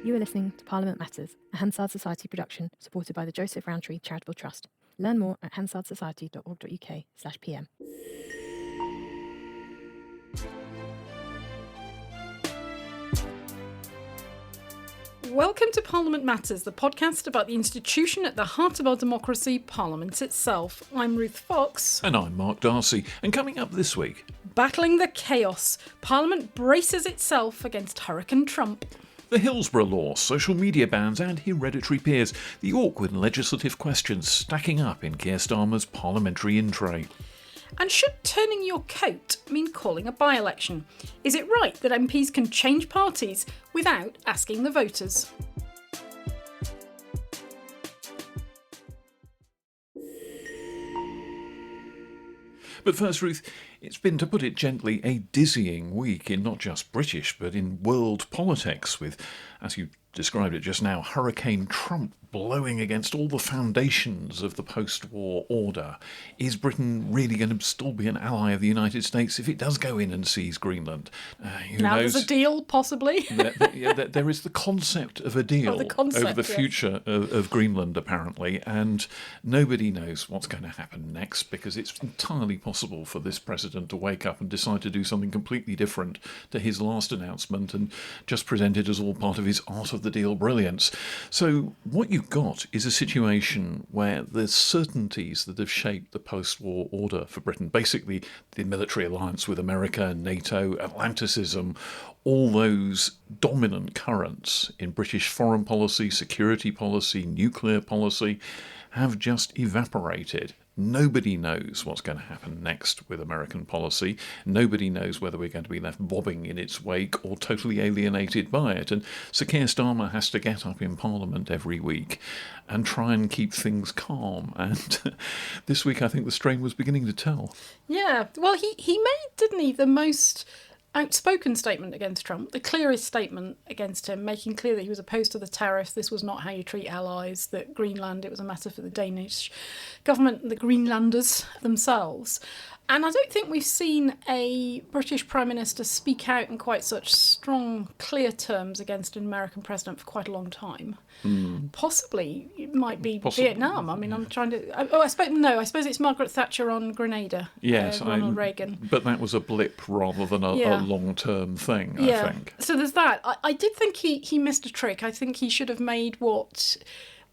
You are listening to Parliament Matters, a Hansard Society production supported by the Joseph Rowntree Charitable Trust. Learn more at hansardsociety.org.uk/pm. Welcome to Parliament Matters, the podcast about the institution at the heart of our democracy, Parliament itself. I'm Ruth Fox. And I'm Mark Darcy. And coming up this week... Battling the chaos. Parliament braces itself against Hurricane Trump. The Hillsborough Law, social media bans and hereditary peers. The awkward legislative questions stacking up in Keir Starmer's parliamentary in-tray. And should turning your coat mean calling a by-election? Is it right that MPs can change parties without asking the voters? But first, Ruth, it's been, to put it gently, a dizzying week in not just British but in world politics with, as you described it just now, Hurricane Trump blowing against all the foundations of the post-war order. Is Britain really going to still be an ally of the United States if it does go in and seize Greenland? Now there's a deal, possibly. There is the concept of a deal over the future of Greenland, apparently, and nobody knows what's going to happen next, because it's entirely possible for this president to wake up and decide to do something completely different to his last announcement and just present it as all part of his art of the deal brilliance. So what you've got is a situation where the certainties that have shaped the post-war order for Britain, basically the military alliance with America, NATO, Atlanticism, all those dominant currents in British foreign policy, security policy, nuclear policy, have just evaporated. Nobody knows what's going to happen next with American policy. Nobody knows whether we're going to be left bobbing in its wake or totally alienated by it. And Sir Keir Starmer has to get up in Parliament every week and try and keep things calm. And this week, I think the strain was beginning to tell. Yeah, well, he made, didn't he, the most outspoken statement against Trump, the clearest statement against him, making clear that he was opposed to the tariffs. This was not how you treat allies, that Greenland, it was a matter for the Danish government, the Greenlanders themselves. And I don't think we've seen a British Prime Minister speak out in quite such strong, clear terms against an American president for quite a long time. Possibly it might be Vietnam. I mean, I'm trying to... I suppose it's Margaret Thatcher on Grenada. Yes, Ronald Reagan. But that was a blip rather than a long-term thing, I think. So there's that. I did think he missed a trick. I think he should have made what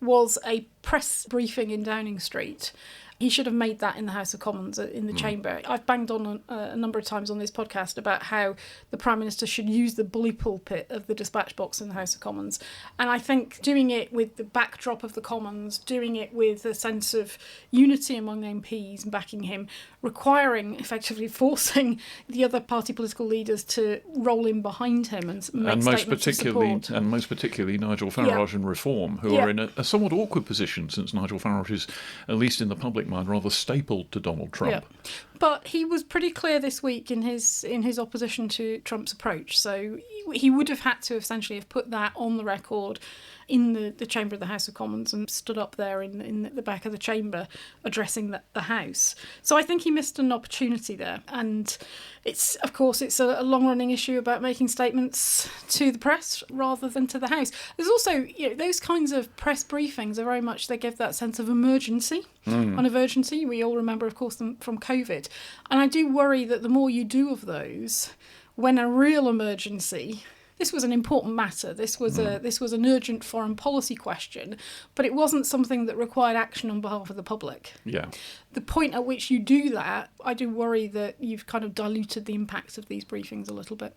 was a press briefing in Downing Street. He should have made that in the House of Commons, in the chamber. I've banged on a number of times on this podcast about how the Prime Minister should use the bully pulpit of the dispatch box in the House of Commons. And I think doing it with the backdrop of the Commons, doing it with a sense of unity among MPs and backing him, requiring, effectively forcing the other party political leaders to roll in behind him and make statements of support. And most particularly Nigel Farage and Reform, who are in a somewhat awkward position, since Nigel Farage is, at least in the public mind, rather stapled to Donald Trump. Yeah. But he was pretty clear this week in his opposition to Trump's approach. So he would have had to essentially have put that on the record in the chamber of the House of Commons and stood up there in the back of the chamber addressing the House. So I think he missed an opportunity there. And it's a long-running issue about making statements to the press rather than to the House. There's also, those kinds of press briefings are very much, they give that sense of emergency. On urgency, we all remember, of course, them from COVID. And I do worry that the more you do of those, when a real emergency... This was an important matter. This was an urgent foreign policy question, but it wasn't something that required action on behalf of the public. Yeah. The point at which you do that, I do worry that you've kind of diluted the impact of these briefings a little bit.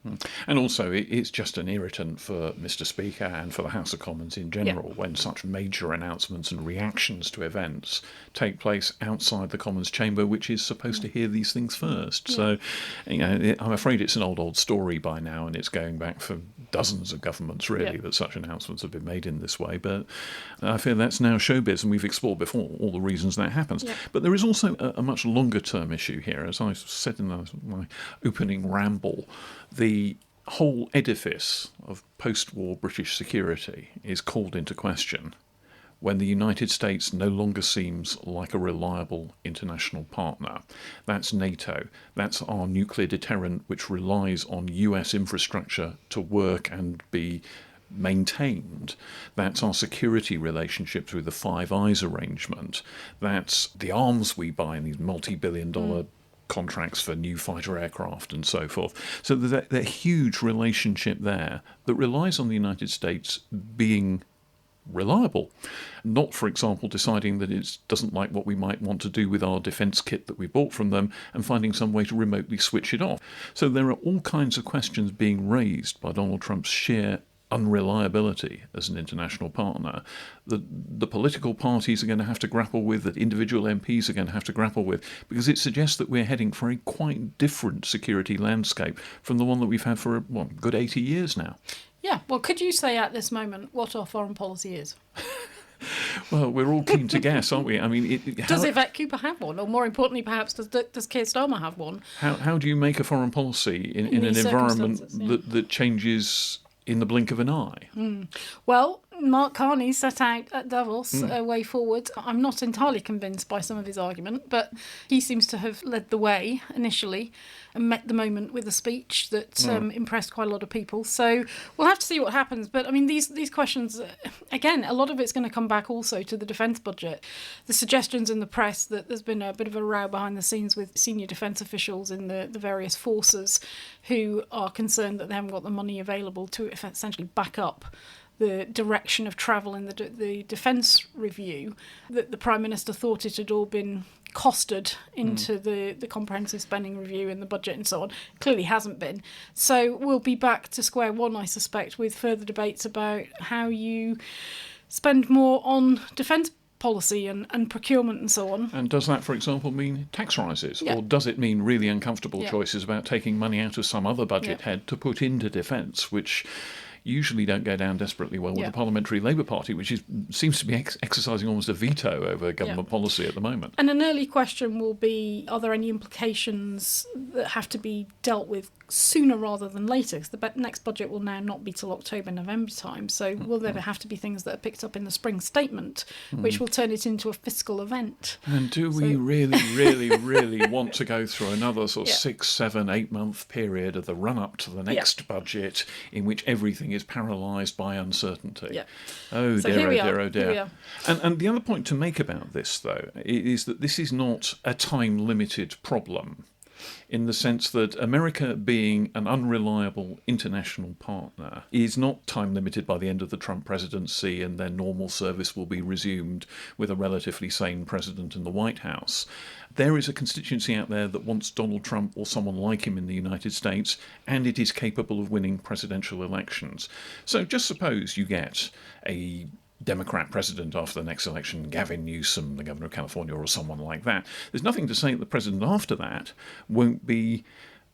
And also, it's just an irritant for Mr. Speaker and for the House of Commons in general when such major announcements and reactions to events take place outside the Commons chamber, which is supposed to hear these things first. Yeah. So, I'm afraid it's an old story by now, and it's going back for dozens of governments, really, that such announcements have been made in this way. But I fear that's now showbiz, and we've explored before all the reasons that happens. Yeah. But there is also a much longer-term issue here. As I said in my opening ramble, the whole edifice of post-war British security is called into question when the United States no longer seems like a reliable international partner. That's NATO. That's our nuclear deterrent, which relies on US infrastructure to work and be maintained. That's our security relationship through the Five Eyes arrangement. That's the arms we buy in these multi-billion-dollar contracts for new fighter aircraft and so forth. So there's a huge relationship there that relies on the United States being reliable, not, for example, deciding that it doesn't like what we might want to do with our defence kit that we bought from them and finding some way to remotely switch it off. So there are all kinds of questions being raised by Donald Trump's sheer unreliability as an international partner that the political parties are going to have to grapple with, that individual MPs are going to have to grapple with, because it suggests that we're heading for a quite different security landscape from the one that we've had for a good 80 years now. Yeah, well, could you say at this moment what our foreign policy is? Well, we're all keen to guess, aren't we? I mean, does Yvette Cooper have one? Or more importantly, perhaps, does Keir Starmer have one? How do you make a foreign policy in an environment that changes in the blink of an eye? Well, Mark Carney set out at Davos a way forward. I'm not entirely convinced by some of his argument, but he seems to have led the way initially and met the moment with a speech that impressed quite a lot of people. So we'll have to see what happens. But I mean, these questions, again, a lot of it's going to come back also to the defence budget. The suggestions in the press that there's been a bit of a row behind the scenes with senior defence officials in the various forces who are concerned that they haven't got the money available to essentially back up the direction of travel in the defence review, that the Prime Minister thought it had all been costed into the comprehensive spending review and the budget and so on. Clearly hasn't been. So we'll be back to square one, I suspect, with further debates about how you spend more on defence policy and procurement and so on. And does that, for example, mean tax rises? Yeah. Or does it mean really uncomfortable choices about taking money out of some other budget head to put into defence, which usually don't go down desperately well with the Parliamentary Labour Party, which seems to be exercising almost a veto over government policy at the moment. And an early question will be, are there any implications that have to be dealt with sooner rather than later? Because the next budget will now not be till October, November time. So will there have to be things that are picked up in the spring statement, which will turn it into a fiscal event? And do we really want to go through another sort of 6, 7, 8 month period of the run-up to the next budget in which everything is paralysed by uncertainty? Yeah. Oh, so dear, oh dear. And the other point to make about this, though, is that this is not a time-limited problem, in the sense that America, being an unreliable international partner, is not time limited by the end of the Trump presidency and their normal service will be resumed with a relatively sane president in the White House. There is a constituency out there that wants Donald Trump or someone like him in the United States, and it is capable of winning presidential elections. So just suppose you get a Democrat president after the next election, Gavin Newsom, the governor of California, or someone like that. There's nothing to say that the president after that won't be,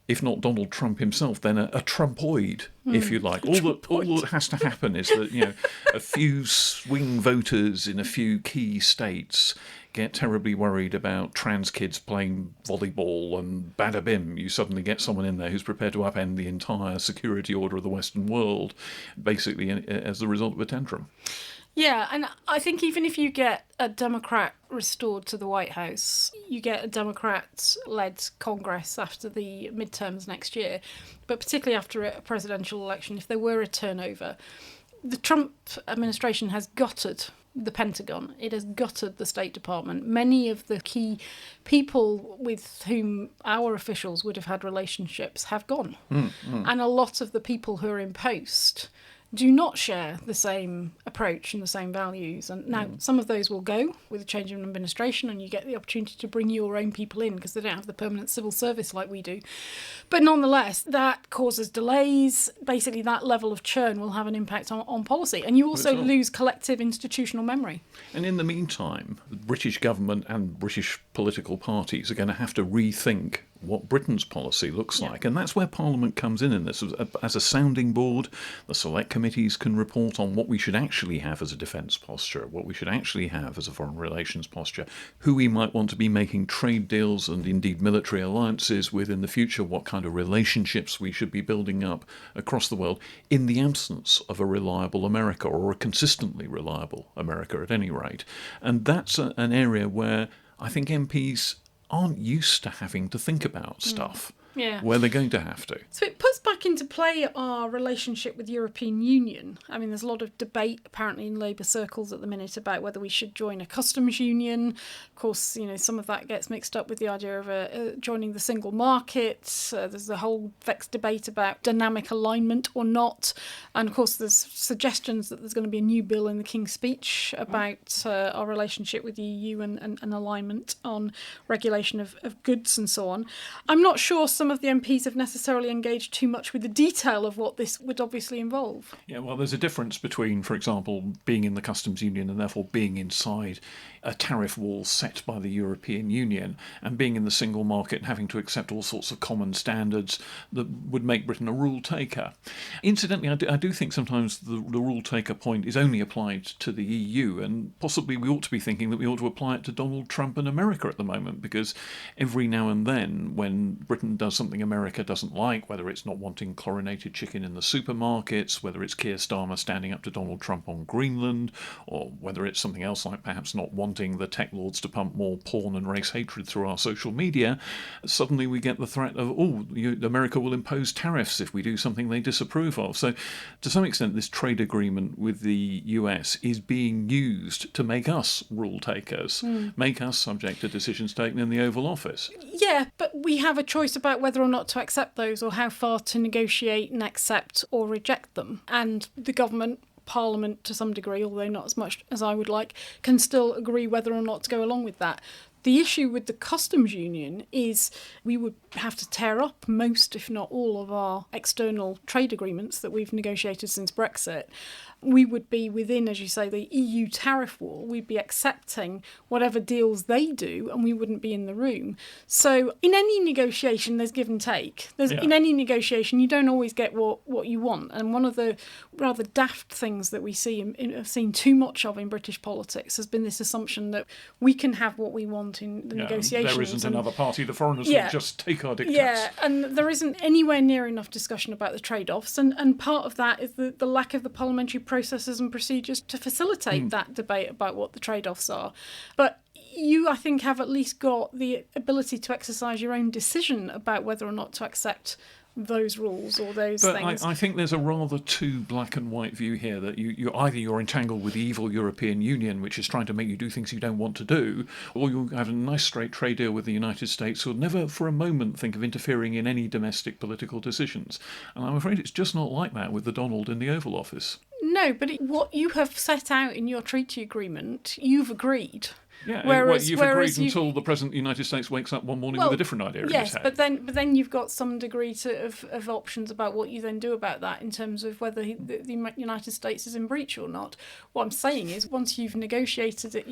if not Donald Trump himself, then a Trumpoid, if you like. All that has to happen is that a few swing voters in a few key states get terribly worried about trans kids playing volleyball, and bada bim, you suddenly get someone in there who's prepared to upend the entire security order of the Western world, basically as the result of a tantrum. Yeah, and I think even if you get a Democrat restored to the White House, you get a Democrat-led Congress after the midterms next year, but particularly after a presidential election, if there were a turnover, the Trump administration has gutted the Pentagon. It has gutted the State Department. Many of the key people with whom our officials would have had relationships have gone. And a lot of the people who are in post do not share the same approach and the same values. And now some of those will go with a change in administration, and you get the opportunity to bring your own people in because they don't have the permanent civil service like we do. But nonetheless, that causes delays. Basically, that level of churn will have an impact on policy. And you also lose collective institutional memory. And in the meantime, the British government and British political parties are going to have to rethink what Britain's policy looks like. And that's where Parliament comes in this. As a sounding board, the select committees can report on what we should actually have as a defence posture, what we should actually have as a foreign relations posture, who we might want to be making trade deals and indeed military alliances with in the future, what kind of relationships we should be building up across the world in the absence of a reliable America, or a consistently reliable America at any rate. And that's an area where I think MPs aren't used to having to think about stuff. where they're going to have to. So it puts back into play our relationship with the European Union. I mean, there's a lot of debate apparently in Labour circles at the minute about whether we should join a customs union. Of course, some of that gets mixed up with the idea of joining the single market. There's the whole vexed debate about dynamic alignment or not. And of course, there's suggestions that there's going to be a new bill in the King's Speech about our relationship with the EU and alignment on regulation of goods and so on. I'm not sure some of the MPs have necessarily engaged too much with the detail of what this would obviously involve. Yeah, well, there's a difference between, for example, being in the customs union and therefore being inside a tariff wall set by the European Union and being in the single market and having to accept all sorts of common standards that would make Britain a rule taker. Incidentally, I do think sometimes the rule taker point is only applied to the EU, and possibly we ought to be thinking that we ought to apply it to Donald Trump and America at the moment, because every now and then when Britain does something America doesn't like, whether it's not wanting chlorinated chicken in the supermarkets, whether it's Keir Starmer standing up to Donald Trump on Greenland, or whether it's something else like perhaps not wanting the tech lords to pump more porn and race hatred through our social media, suddenly we get the threat of, America will impose tariffs if we do something they disapprove of. So to some extent, this trade agreement with the US is being used to make us rule takers, make us subject to decisions taken in the Oval Office. Yeah, but we have a choice about whether or not to accept those or how far to negotiate and accept or reject them. And the government, Parliament to some degree, although not as much as I would like, can still agree whether or not to go along with that. The issue with the customs union is we would have to tear up most, if not all, of our external trade agreements that we've negotiated since Brexit. We would be within, as you say, the EU tariff wall. We'd be accepting whatever deals they do, and we wouldn't be in the room. So in any negotiation, there's give and take. In any negotiation, you don't always get what you want. And one of the rather daft things that we have seen too much of in British politics has been this assumption that we can have what we want in the negotiations. There isn't another party. The foreigners will just take our diktats. Yeah, and there isn't anywhere near enough discussion about the trade-offs. And part of that is the lack of the parliamentary processes and procedures to facilitate that debate about what the trade-offs are. But you, I think, have at least got the ability to exercise your own decision about whether or not to accept those rules or those things. I think there's a rather too black and white view here that you're entangled with the evil European Union, which is trying to make you do things you don't want to do, or you have a nice straight trade deal with the United States who'll never for a moment think of interfering in any domestic political decisions. And I'm afraid it's just not like that with the Donald in the Oval Office. No, but what you have set out in your treaty agreement, you've agreed. Yeah, you've agreed until the President of the United States wakes up one morning with a different idea in his head. But then you've got some degree of options about what you then do about that in terms of whether the United States is in breach or not. What I'm saying is, once you've negotiated it,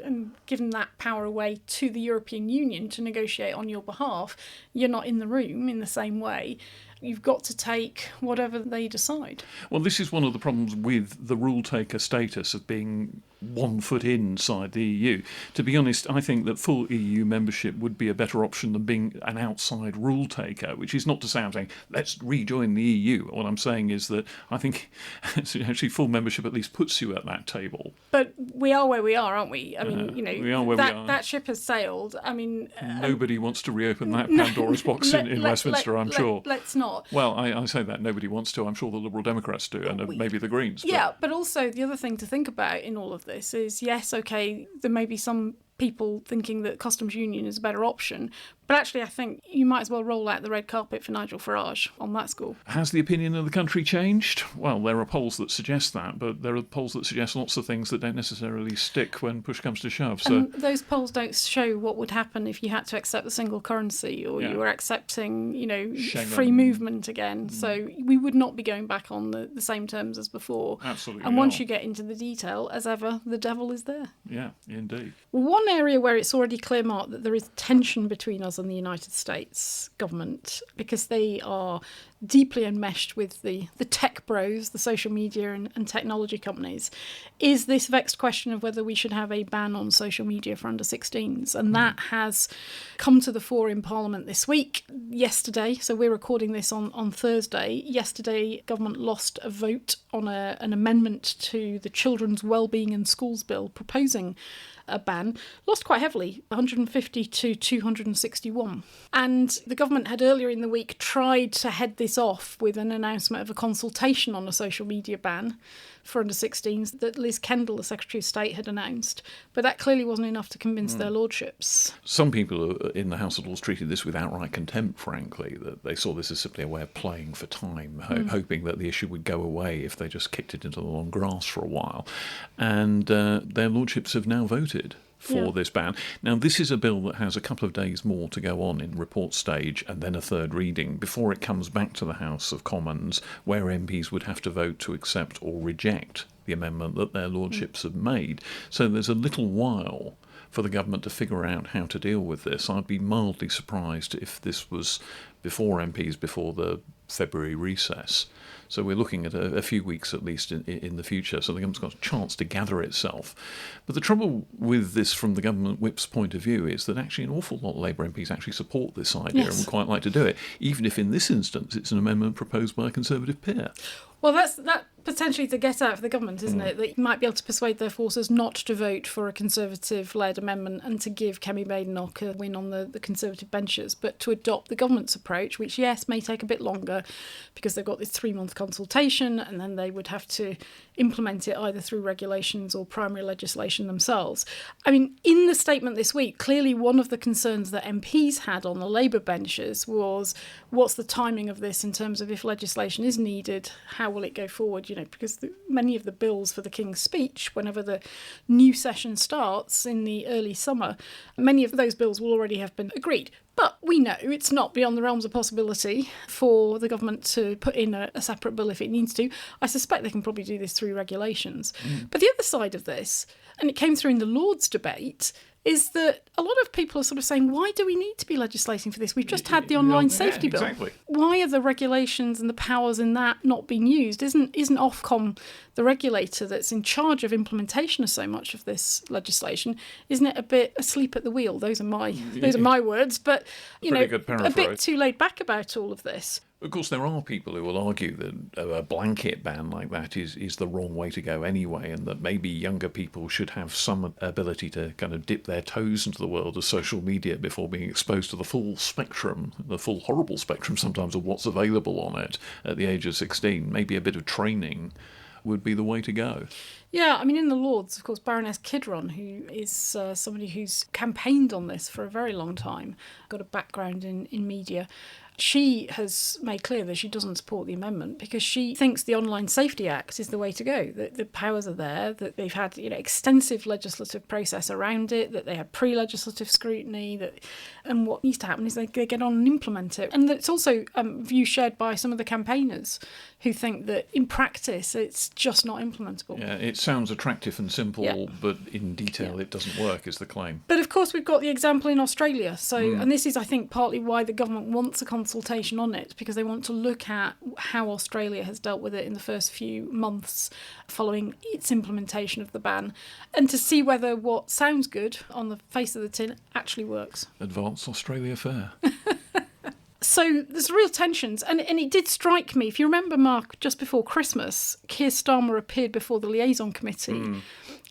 and given that power away to the European Union to negotiate on your behalf, you're not in the room in the same way. You've got to take whatever they decide. Well, this is one of the problems with the rule taker status of being 1 foot inside the EU. To be honest, I think that full EU membership would be a better option than being an outside rule taker, which is not to say I'm saying let's rejoin the EU. What I'm saying is that I think actually full membership at least puts you at that table. But we are where we are, aren't we? I mean, we are where we are. That ship has sailed. I mean, nobody wants to reopen that Pandora's box in Westminster, I'm sure. Let's not. Well, I say that nobody wants to. I'm sure the Liberal Democrats do, and maybe the Greens. Yeah, but also the other thing to think about in all of this is, yes, okay, there may be some people thinking that customs union is a better option, but actually I think you might as well roll out the red carpet for Nigel Farage on that score. Has the opinion of the country changed? Well, there are polls that suggest that, but there are polls that suggest lots of things that don't necessarily stick when push comes to shove. So and those polls don't show what would happen if you had to accept the single currency or you were accepting, free movement again. So we would not be going back on the same terms as before. Absolutely. And once you get into the detail, as ever, the devil is there. Yeah, indeed. One area where it's already clear marked that there is tension between us and the United States government, because they are deeply enmeshed with the tech bros, the social media and technology companies, is this vexed question of whether we should have a ban on social media for under 16s. And that has come to the fore in Parliament this week. Yesterday, so we're recording this on Thursday, yesterday government lost a vote on an amendment to the Children's Wellbeing in Schools Bill proposing a ban, lost quite heavily, 150 to 261. And the government had earlier in the week tried to head this off with an announcement of a consultation on a social media ban for under 16s that Liz Kendall, the Secretary of State, had announced. But that clearly wasn't enough to convince their lordships. Some people in the House of Lords treated this with outright contempt, frankly, that they saw this as simply a way of playing for time, hoping that the issue would go away if they just kicked it into the long grass for a while. And their lordships have now voted for this ban. Now, this is a bill that has a couple of days more to go on in report stage and then a third reading before it comes back to the House of Commons, where MPs would have to vote to accept or reject the amendment that their lordships have made. So there's a little while for the government to figure out how to deal with this. I'd be mildly surprised if this was before MPs, before the February recess. So we're looking at a few weeks at least in the future. So the government's got a chance to gather itself. But the trouble with this from the government whip's point of view is that actually an awful lot of Labour MPs actually support this idea and would quite like to do it, even if in this instance it's an amendment proposed by a Conservative peer. Well, that potentially to get out for the government, isn't it? That you might be able to persuade their forces not to vote for a Conservative-led amendment and to give Kemi Badenoch a win on the Conservative benches, but to adopt the government's approach, which, yes, may take a bit longer because they've got this 3-month consultation and then they would have to implement it either through regulations or primary legislation themselves. I mean, in the statement this week, clearly one of the concerns that MPs had on the Labour benches was what's the timing of this in terms of if legislation is needed, how will it go forward? Because many of the bills for the King's Speech, whenever the new session starts in the early summer, many of those bills will already have been agreed. But we know it's not beyond the realms of possibility for the government to put in a separate bill if it needs to. I suspect they can probably do this through regulations. But the other side of this, and it came through in the Lords debate, is that a lot of people are sort of saying, why do we need to be legislating for this? We've just had the online safety bill. Exactly. Why are the regulations and the powers in that not being used? Isn't Ofcom the regulator that's in charge of implementation of so much of this legislation? Isn't it a bit asleep at the wheel? Those are my words, but a bit too laid back about all of this. Of course, there are people who will argue that a blanket ban like that is the wrong way to go anyway, and that maybe younger people should have some ability to kind of dip their toes into the world of social media before being exposed to the full spectrum, the full horrible spectrum sometimes of what's available on it at the age of 16. Maybe a bit of training would be the way to go. Yeah, I mean, in the Lords, of course, Baroness Kidron, who is somebody who's campaigned on this for a very long time, got a background in media, she has made clear that she doesn't support the amendment because she thinks the Online Safety Act is the way to go, that the powers are there, that they've had extensive legislative process around it, that they had pre-legislative scrutiny, and what needs to happen is they get on and implement it. And it's also a view shared by some of the campaigners who think that in practice it's just not implementable. Yeah, it sounds attractive and simple, but in detail it doesn't work, is the claim. But of course we've got the example in Australia. So, and this is, I think, partly why the government wants a consultation on it, because they want to look at how Australia has dealt with it in the first few months following its implementation of the ban, and to see whether what sounds good on the face of the tin actually works. Advance Australia fair. So there's real tensions, and it did strike me, if you remember, Mark, just before Christmas, Keir Starmer appeared before the liaison committee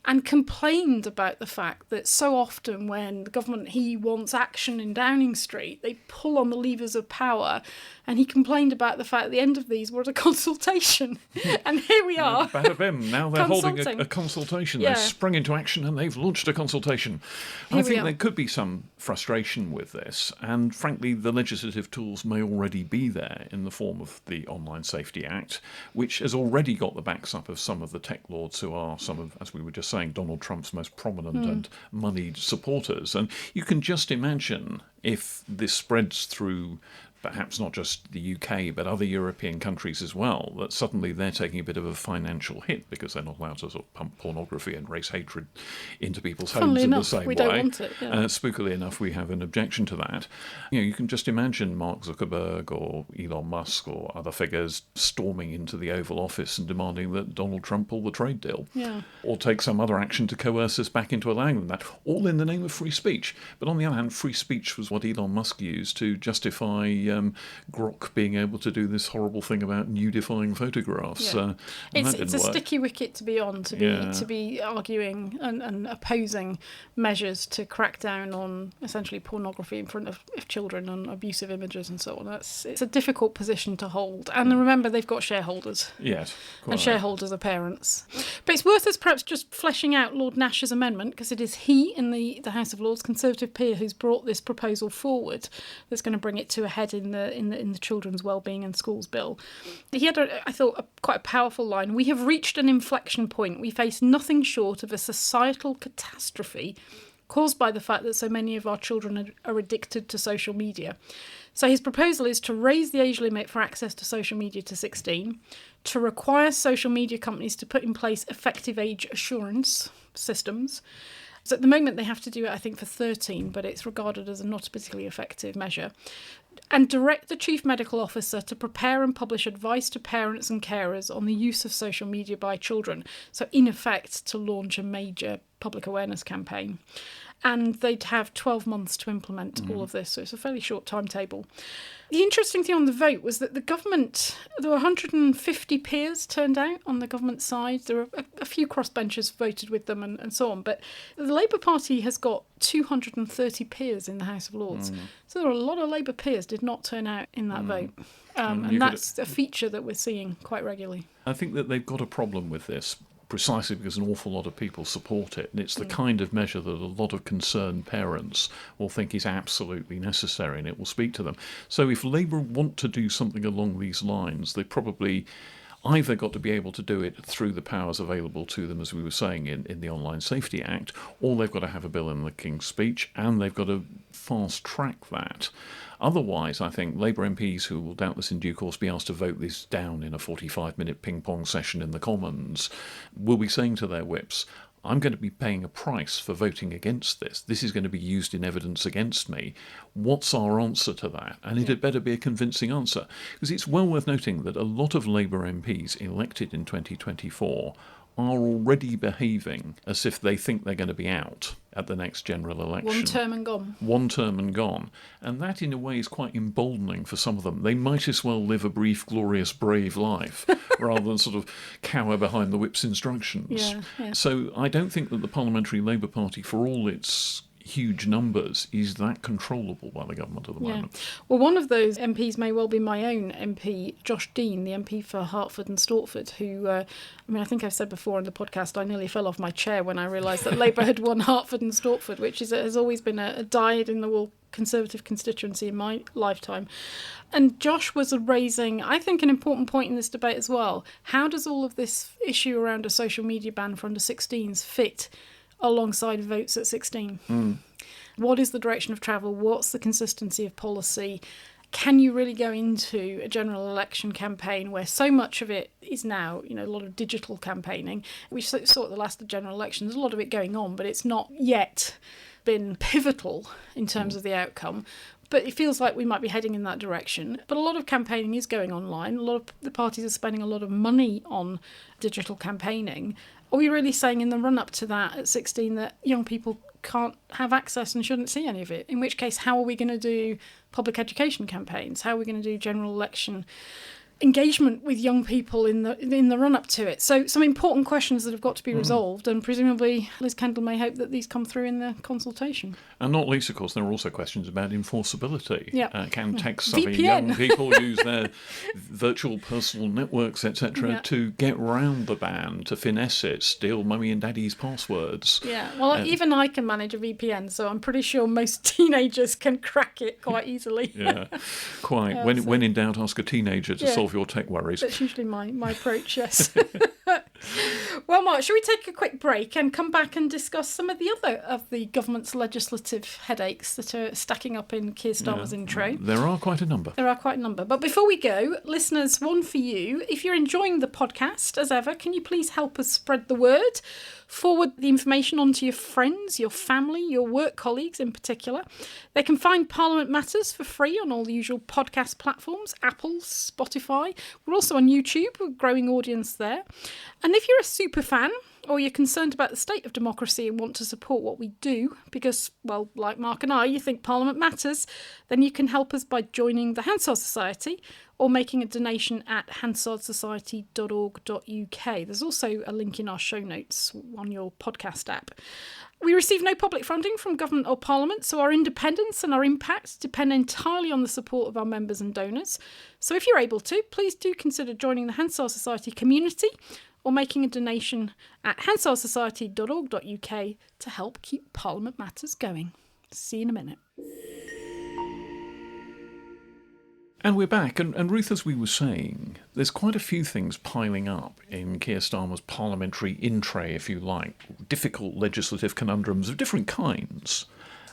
and complained about the fact that so often when the government, he wants action in Downing Street, they pull on the levers of power, and he complained about the fact at the end of these were at a consultation. And here we are. Bada bim, now they're holding a consultation. They've sprung into action and they've launched a consultation. I think there could be some frustration with this, and frankly the legislative tools may already be there in the form of the Online Safety Act, which has already got the backs up of some of the tech lords who are some of, as we were just saying, Donald Trump's most prominent and moneyed supporters. And you can just imagine if this spreads through perhaps not just the UK, but other European countries as well, that suddenly they're taking a bit of a financial hit because they're not allowed to sort of pump pornography and race hatred into people's homes in the same way. Don't want it. Yeah. Spookily enough, we have an objection to that. You can just imagine Mark Zuckerberg or Elon Musk or other figures storming into the Oval Office and demanding that Donald Trump pull the trade deal, or take some other action to coerce us back into allowing them that, all in the name of free speech. But on the other hand, free speech was what Elon Musk used to justify Grok being able to do this horrible thing about nudifying photographs. It's a sticky wicket to be on, to be arguing and opposing measures to crack down on essentially pornography in front of children and abusive images and so on. It's a difficult position to hold. And remember, they've got shareholders. Yes. And shareholders are parents. But it's worth us perhaps just fleshing out Lord Nash's amendment, because it is he in the House of Lords, Conservative peer, who's brought this proposal forward that's going to bring it to a head in the Children's Wellbeing and Schools Bill. He had, I thought, quite a powerful line. "We have reached an inflection point. We face nothing short of a societal catastrophe caused by the fact that so many of our children are addicted to social media." So his proposal is to raise the age limit for access to social media to 16, to require social media companies to put in place effective age assurance systems. So at the moment they have to do it, I think, for 13, but it's regarded as a not particularly effective measure. And direct the Chief Medical Officer to prepare and publish advice to parents and carers on the use of social media by children. So in effect, to launch a major public awareness campaign. And they'd have 12 months to implement all of this, so it's a fairly short timetable. The interesting thing on the vote was that the government, there were 150 peers turned out on the government side. There were a few crossbenchers voted with them and so on. But the Labour Party has got 230 peers in the House of Lords. So there are a lot of Labour peers did not turn out in that vote. And that's a feature that we're seeing quite regularly. I think that they've got a problem with this, precisely because an awful lot of people support it. And it's the kind of measure that a lot of concerned parents will think is absolutely necessary, and it will speak to them. So if Labour want to do something along these lines, they probably either got to be able to do it through the powers available to them, as we were saying, in the Online Safety Act, or they've got to have a bill in the King's Speech, and they've got to fast-track that. Otherwise, I think Labour MPs, who will doubtless in due course be asked to vote this down in a 45-minute ping-pong session in the Commons, will be saying to their whips, I'm going to be paying a price for voting against this. This is going to be used in evidence against me. What's our answer to that? And it had better be a convincing answer. Because it's well worth noting that a lot of Labour MPs elected in 2024 are already behaving as if they think they're going to be out at the next general election. One term and gone. One term and gone. And that, in a way, is quite emboldening for some of them. They might as well live a brief, glorious, brave life rather than sort of cower behind the whip's instructions. Yeah. So I don't think that the Parliamentary Labour Party, for all its huge numbers, is that controllable by the government at the moment. Well, one of those MPs may well be my own MP, Josh Dean, the MP for Hertford and Stortford, who, I think I've said before on the podcast, I nearly fell off my chair when I realised that Labour had won Hertford and Stortford, which has always been a dyed-in-the-wool Conservative constituency in my lifetime. And Josh was raising, I think, an important point in this debate as well. How does all of this issue around a social media ban for under-16s fit alongside votes at 16? What is the direction of travel? What's the consistency of policy? Can you really go into a general election campaign where so much of it is now, a lot of digital campaigning? We saw at the last general election, there's a lot of it going on, but it's not yet been pivotal in terms of the outcome. But it feels like we might be heading in that direction. But a lot of campaigning is going online. A lot of the parties are spending a lot of money on digital campaigning. Are we really saying in the run-up to that at 16 that young people can't have access and shouldn't see any of it? In which case, how are we going to do public education campaigns? How are we going to do general election engagement with young people in the run-up to it? So some important questions that have got to be resolved, and presumably Liz Kendall may hope that these come through in the consultation. And not least, of course, there are also questions about enforceability. Can tech-savvy VPN. young people use their virtual personal networks, etc., to get round the ban, to finesse it, steal mummy and daddy's passwords? Even I can manage a VPN, so I'm pretty sure most teenagers can crack it quite easily. Quite. When in doubt, ask a teenager to solve your tech worries. That's usually my approach, yes. Well, Mark, shall we take a quick break and come back and discuss some of the other of the government's legislative headaches that are stacking up in Keir Starmer's intro? There are quite a number. But before we go, listeners, one for you. If you're enjoying the podcast, as ever, can you please help us spread the word? Forward the information on to your friends, your family, your work colleagues in particular. They can find Parliament Matters for free on all the usual podcast platforms, Apple, Spotify. We're also on YouTube, with a growing audience there. And if you're a super fan, or you're concerned about the state of democracy and want to support what we do, because, well, like Mark and I, you think Parliament matters, then you can help us by joining the Hansard Society or making a donation at hansardsociety.org.uk. There's also a link in our show notes on your podcast app. We receive no public funding from government or parliament, so our independence and our impact depend entirely on the support of our members and donors. So if you're able to, please do consider joining the Hansard Society community or making a donation at hansardsociety.org.uk to help keep Parliament Matters going. See you in a minute. And we're back. And Ruth, as we were saying, there's quite a few things piling up in Keir Starmer's parliamentary in-tray, if you like, difficult legislative conundrums of different kinds.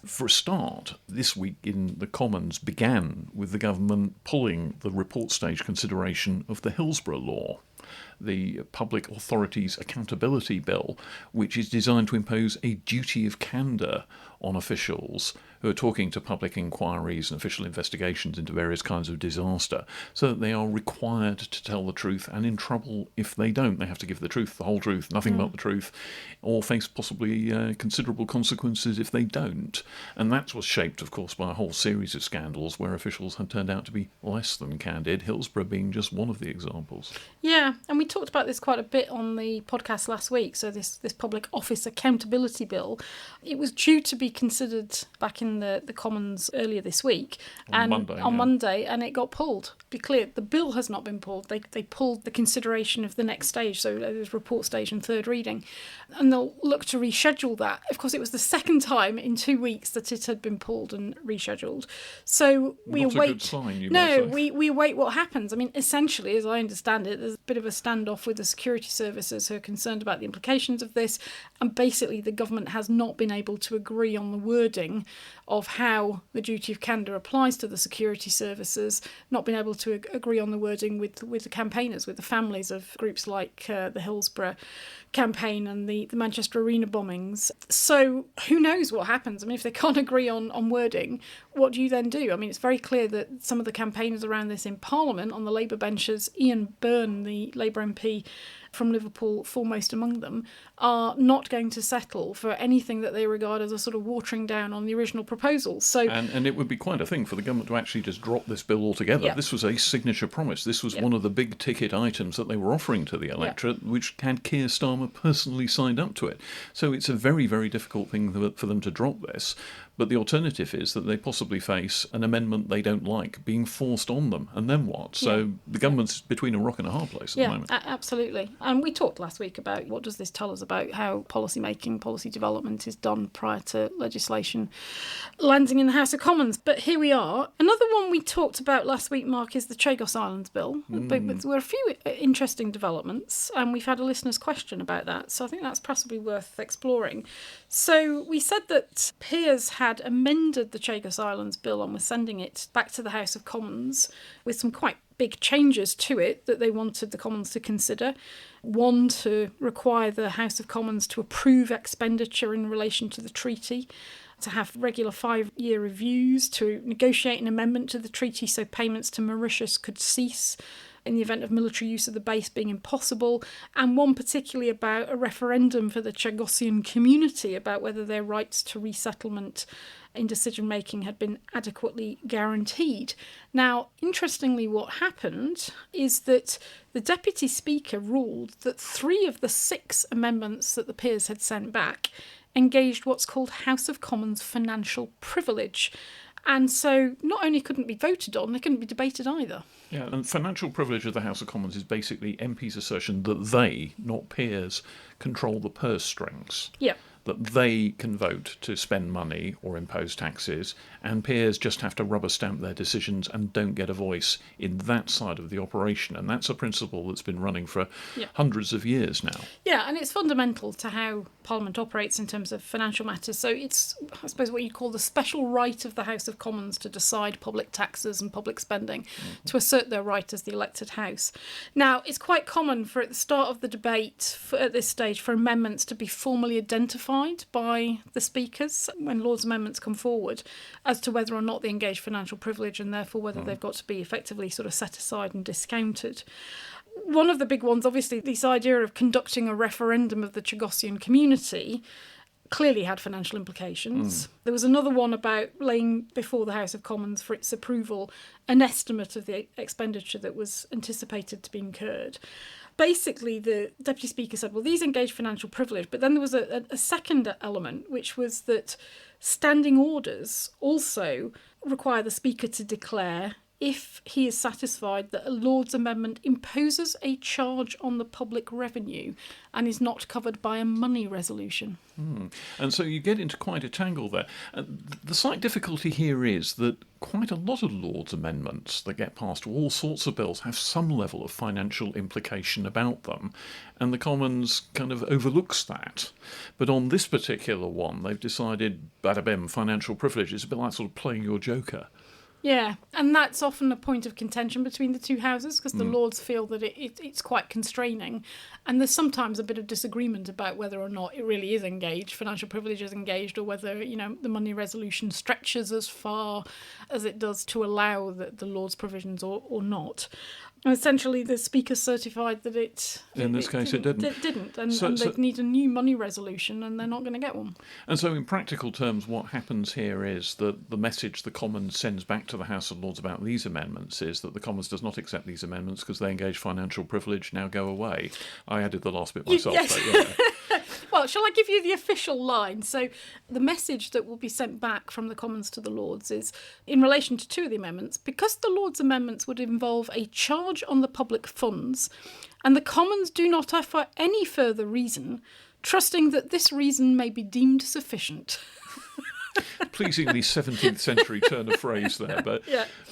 For a start, this week in the Commons began with the government pulling the report stage consideration of the Hillsborough Law, the Public Authorities Accountability Bill, which is designed to impose a duty of candour on officials who are talking to public inquiries and official investigations into various kinds of disaster, so that they are required to tell the truth and in trouble if they don't. They have to give the truth, the whole truth, nothing but the truth, or face possibly considerable consequences if they don't. And that was shaped, of course, by a whole series of scandals where officials had turned out to be less than candid, Hillsborough being just one of the examples. Yeah, and we talked about this quite a bit on the podcast last week. So this Public Office Accountability Bill, it was due to be considered back in the Commons earlier this week. On Monday, and it got pulled. Be clear, the bill has not been pulled. They pulled the consideration of the next stage, so there's report stage and third reading. And they'll look to reschedule that. Of course, it was the second time in 2 weeks that it had been pulled and rescheduled. So we await. Not a good sign, you might say. we await what happens. I mean, essentially, as I understand it, there's a bit of a standoff with the security services who are concerned about the implications of this. And basically, the government has not been able to agree on the wording of how the duty of candour applies to the security services, not been able to agree on the wording with the campaigners, with the families of groups like the Hillsborough campaign and the Manchester Arena bombings. So who knows what happens? I mean, if they can't agree on wording, what do you then do? I mean, it's very clear that some of the campaigners around this in Parliament, on the Labour benches, Ian Byrne, the Labour MP from Liverpool, foremost among them, are not going to settle for anything that they regard as a sort of watering down on the original proposal. So, and it would be quite a thing for the government to actually just drop this bill altogether. Yeah. This was a signature promise. This was one of the big ticket items that they were offering to the electorate, which had Keir Starmer personally signed up to it. So it's a very, very difficult thing for them to drop this. But the alternative is that they possibly face an amendment they don't like being forced on them. And then what? So the government's between a rock and a hard place at the moment. Absolutely. And we talked last week about what does this tell us about how policy making, policy development is done prior to legislation landing in the House of Commons. But here we are. Another one we talked about last week, Mark, is the Chagos Islands Bill. But there were a few interesting developments, and we've had a listener's question about that. So I think that's possibly worth exploring. So we said that peers had amended the Chagos Islands Bill and were sending it back to the House of Commons with some quite big changes to it that they wanted the Commons to consider. One, to require the House of Commons to approve expenditure in relation to the treaty, to have regular 5-year reviews, to negotiate an amendment to the treaty so payments to Mauritius could cease in the event of military use of the base being impossible, and one particularly about a referendum for the Chagosian community about whether their rights to resettlement in decision-making had been adequately guaranteed. Now, interestingly, what happened is that the Deputy Speaker ruled that 3 of the 6 amendments that the peers had sent back engaged what's called House of Commons financial privilege. And so not only couldn't be voted on, they couldn't be debated either. Yeah, and financial privilege of the House of Commons is basically MPs' assertion that they, not peers, control the purse strings. Yeah. that they can vote to spend money or impose taxes, and peers just have to rubber stamp their decisions and don't get a voice in that side of the operation. And that's a principle that's been running for hundreds of years now. Yeah, and it's fundamental to how Parliament operates in terms of financial matters. So it's, I suppose, what you call the special right of the House of Commons to decide public taxes and public spending, to assert their right as the elected House. Now, it's quite common for at the start of the debate at this stage for amendments to be formally identified by the speakers when Lord's amendments come forward as to whether or not they engage financial privilege, and therefore whether they've got to be effectively sort of set aside and discounted. One of the big ones, obviously, this idea of conducting a referendum of the Chagosian community clearly had financial implications. There was another one about laying before the House of Commons for its approval an estimate of the expenditure that was anticipated to be incurred. Basically, the Deputy Speaker said, well, these engage financial privilege. But then there was a second element, which was that standing orders also require the Speaker to declare if he is satisfied that a Lord's amendment imposes a charge on the public revenue and is not covered by a money resolution. And so you get into quite a tangle there. The slight difficulty here is that quite a lot of Lord's amendments that get passed, all sorts of bills, have some level of financial implication about them, and the Commons kind of overlooks that. But on this particular one, they've decided, bada bim, financial privilege. It's a bit like sort of playing your Joker. Yeah, and that's often a point of contention between the two houses, because the Lords feel that it's quite constraining, and there's sometimes a bit of disagreement about whether or not it really is engaged, financial privilege is engaged, or whether, you know, the money resolution stretches as far as it does to allow the Lords' provisions or not. And essentially, the Speaker certified that it didn't. It didn't, and they need a new money resolution, and they're not going to get one. And so, in practical terms, what happens here is that the message the Commons sends back to the House of Lords about these amendments is that the Commons does not accept these amendments because they engage financial privilege. Now go away. I added the last bit myself. Yes. But yeah. Well, shall I give you the official line? So the message that will be sent back from the Commons to the Lords is, in relation to two of the amendments, because the Lords' amendments would involve a charge on the public funds, and the Commons do not offer any further reason, trusting that this reason may be deemed sufficient. Pleasingly 17th century turn of phrase there, but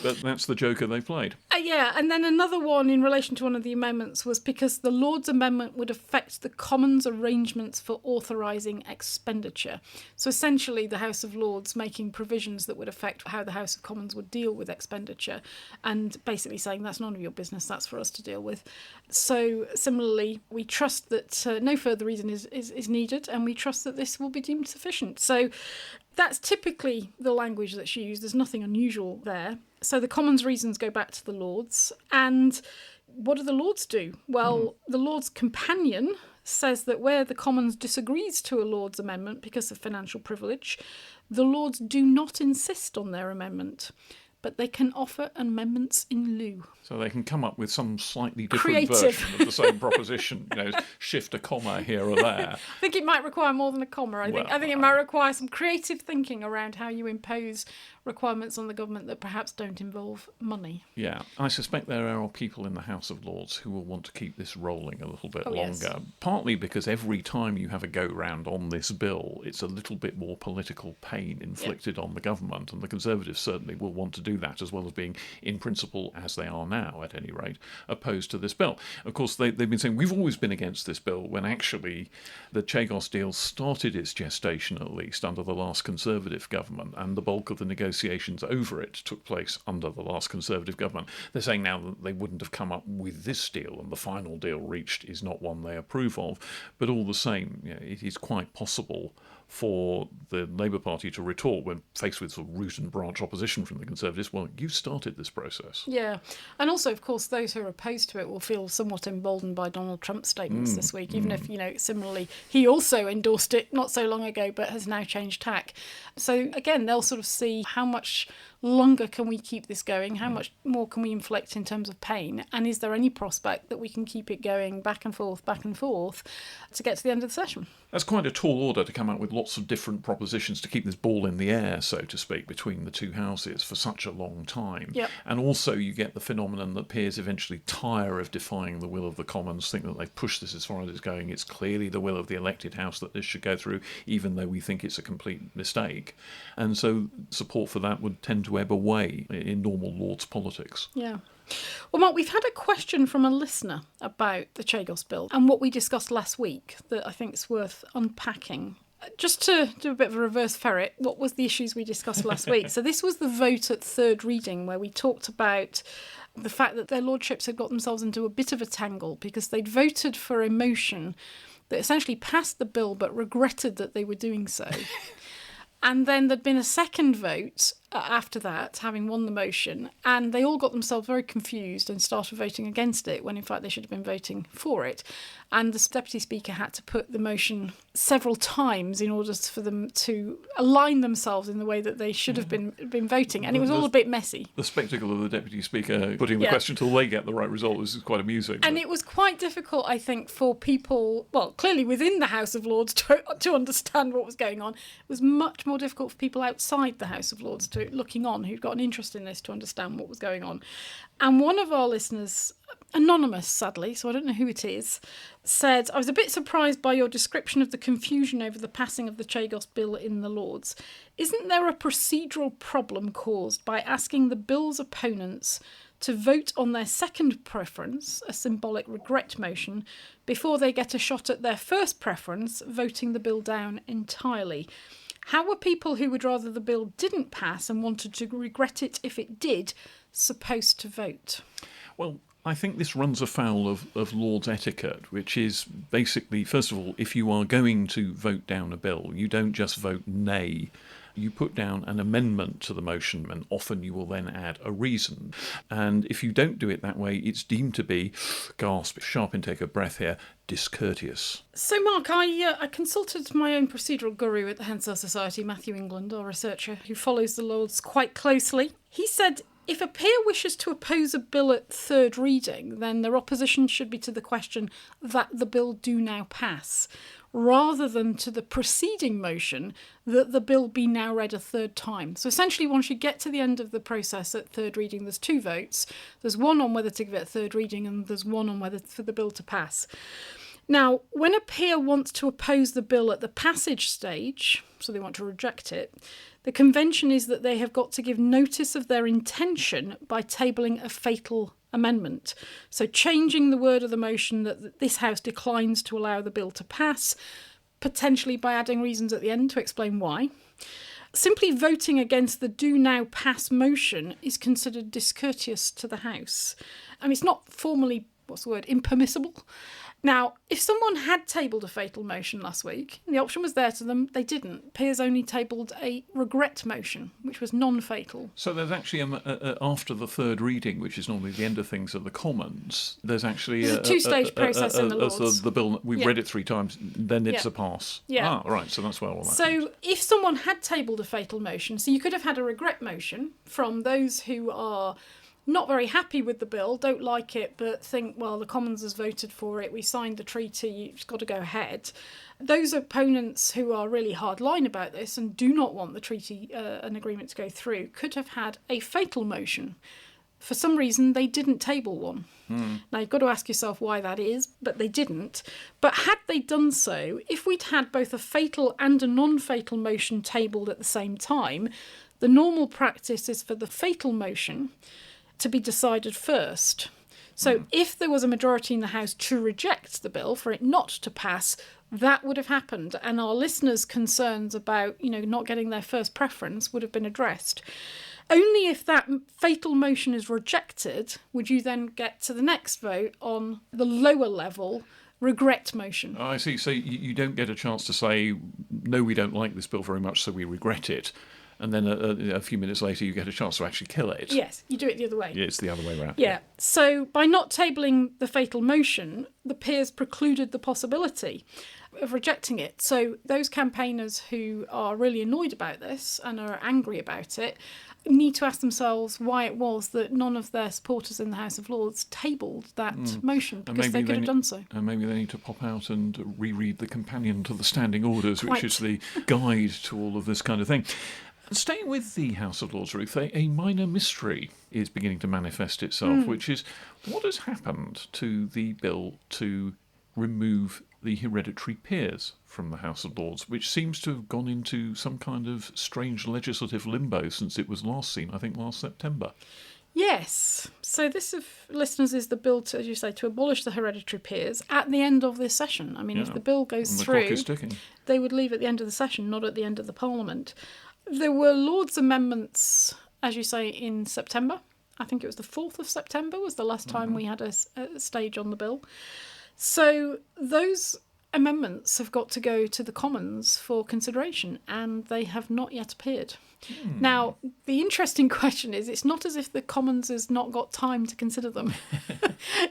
that's the Joker they played. Yeah, and then another one in relation to one of the amendments was because the Lord's amendment would affect the Commons' arrangements for authorising expenditure. So essentially the House of Lords making provisions that would affect how the House of Commons would deal with expenditure, and basically saying that's none of your business, that's for us to deal with. So similarly, we trust that no further reason is needed, and we trust that this will be deemed sufficient. So that's typically the language that's used. There's nothing unusual there. So the Commons' reasons go back to the Lords. And what do the Lords do? Well, the Lords' companion says that where the Commons disagrees to a Lord's amendment because of financial privilege, the Lords do not insist on their amendment, but they can offer amendments in lieu. So they can come up with some slightly different version of the same proposition, shift a comma here or there. I think it might require more than a comma. I think it might require some creative thinking around how you impose requirements on the government that perhaps don't involve money. Yeah, I suspect there are people in the House of Lords who will want to keep this rolling a little bit longer, yes. Partly because every time you have a go-round on this bill, it's a little bit more political pain inflicted on the government, and the Conservatives certainly will want to do that, as well as being, in principle, as they are now, at any rate, opposed to this bill. Of course, they've been saying, we've always been against this bill, when actually the Chagos deal started its gestation, at least, under the last Conservative government, and the bulk of the negotiations over it took place under the last Conservative government. They're saying now that they wouldn't have come up with this deal, and the final deal reached is not one they approve of, but all the same, it is quite possible for the Labour Party to retort when faced with sort of root and branch opposition from the Conservatives. Well, you started this process. Yeah, and also, of course, those who are opposed to it will feel somewhat emboldened by Donald Trump's statements this week, even if, similarly, he also endorsed it not so long ago but has now changed tack. So, again, they'll sort of see how much longer can we keep this going? How much more can we inflict in terms of pain? And is there any prospect that we can keep it going back and forth to get to the end of the session? That's quite a tall order to come up with lots of different propositions to keep this ball in the air, so to speak, between the two houses for such a long time. Yep. And also you get the phenomenon that peers eventually tire of defying the will of the Commons, think that they've pushed this as far as it's going. It's clearly the will of the elected house that this should go through, even though we think it's a complete mistake. And so support for that would tend to ebb away in normal Lords politics. Yeah. Well, Mark, we've had a question from a listener about the Chagos Bill and what we discussed last week that I think is worth unpacking. Just to do a bit of a reverse ferret, what was the issues we discussed last week? So this was the vote at third reading where we talked about the fact that their lordships had got themselves into a bit of a tangle because they'd voted for a motion that essentially passed the bill but regretted that they were doing so. And then there'd been a second vote after that, having won the motion, and they all got themselves very confused and started voting against it when in fact they should have been voting for it. And the Deputy Speaker had to put the motion several times in order for them to align themselves in the way that they should have been voting. And it was all a bit messy. The spectacle of the Deputy Speaker putting the question till they get the right result is quite amusing. And it was quite difficult, I think, for people, well, clearly within the House of Lords to understand what was going on. It was much more difficult for people outside the House of Lords looking on who'd got an interest in this to understand what was going on. And one of our listeners, anonymous sadly, so I don't know who it is, said, I was a bit surprised by your description of the confusion over the passing of the Chagos Bill in the Lords. Isn't there a procedural problem caused by asking the bill's opponents to vote on their second preference, a symbolic regret motion, before they get a shot at their first preference, voting the bill down entirely? How were people who would rather the bill didn't pass and wanted to regret it if it did supposed to vote? Well, I think this runs afoul of Lord's etiquette, which is basically, first of all, if you are going to vote down a bill, you don't just vote nay. You put down an amendment to the motion, and often you will then add a reason. And if you don't do it that way, it's deemed to be, gasp, sharp intake of breath here, discourteous. So, Mark, I consulted my own procedural guru at the Hansard Society, Matthew England, our researcher who follows the Lords quite closely. He said, if a peer wishes to oppose a bill at third reading, then their opposition should be to the question that the bill do now pass, rather than to the preceding motion that the bill be now read a third time. So essentially, once you get to the end of the process at third reading, there's two votes. There's one on whether to give it a third reading and there's one on whether for the bill to pass. Now, when a peer wants to oppose the bill at the passage stage, so they want to reject it, the convention is that they have got to give notice of their intention by tabling a fatal amendment. So changing the word of the motion that this House declines to allow the bill to pass, potentially by adding reasons at the end to explain why. Simply voting against the do now pass motion is considered discourteous to the House. I mean, it's not formally, impermissible. Now, if someone had tabled a fatal motion last week, and the option was there to them, they didn't. Peers only tabled a regret motion, which was non-fatal. So there's actually, after the third reading, which is normally the end of things at the Commons, there's actually a two-stage process in the Lords. The bill, we've read it 3 times, then it's a pass. Yeah. Ah, right, so that's where all that So comes. if someone had tabled a fatal motion, so you could have had a regret motion from those who are not very happy with the bill, don't like it, but think, well, the Commons has voted for it, we signed the treaty, it's got to go ahead. Those opponents who are really hardline about this and do not want the treaty and agreement to go through could have had a fatal motion. For some reason, they didn't table one. Now, you've got to ask yourself why that is, but they didn't. But had they done so, if we'd had both a fatal and a non-fatal motion tabled at the same time, the normal practice is for the fatal motion to be decided first. So if there was a majority in the House to reject the bill, for it not to pass, that would have happened. And our listeners' concerns about, not getting their first preference would have been addressed. Only if that fatal motion is rejected would you then get to the next vote on the lower level regret motion. I see. So you don't get a chance to say, no, we don't like this bill very much, so we regret it. And then a few minutes later, you get a chance to actually kill it. Yes, you do it the other way. Yeah, it's the other way around. Yeah. So by not tabling the fatal motion, the peers precluded the possibility of rejecting it. So those campaigners who are really annoyed about this and are angry about it need to ask themselves why it was that none of their supporters in the House of Lords tabled that motion, because they could have done so. And maybe they need to pop out and reread the companion to the standing orders, which is the guide to all of this kind of thing. Staying with the House of Lords, Ruth, a minor mystery is beginning to manifest itself, which is what has happened to the bill to remove the hereditary peers from the House of Lords, which seems to have gone into some kind of strange legislative limbo since it was last seen, I think, last September. Yes. So this, listeners, is the bill, to, as you say, to abolish the hereditary peers at the end of this session. I mean, if the bill goes through, clock is ticking. They would leave at the end of the session, not at the end of the Parliament. There were Lords amendments, as you say, in September. I think it was the 4th of September was the last time we had a stage on the bill. So those amendments have got to go to the Commons for consideration, and they have not yet appeared. Now, the interesting question is, it's not as if the Commons has not got time to consider them.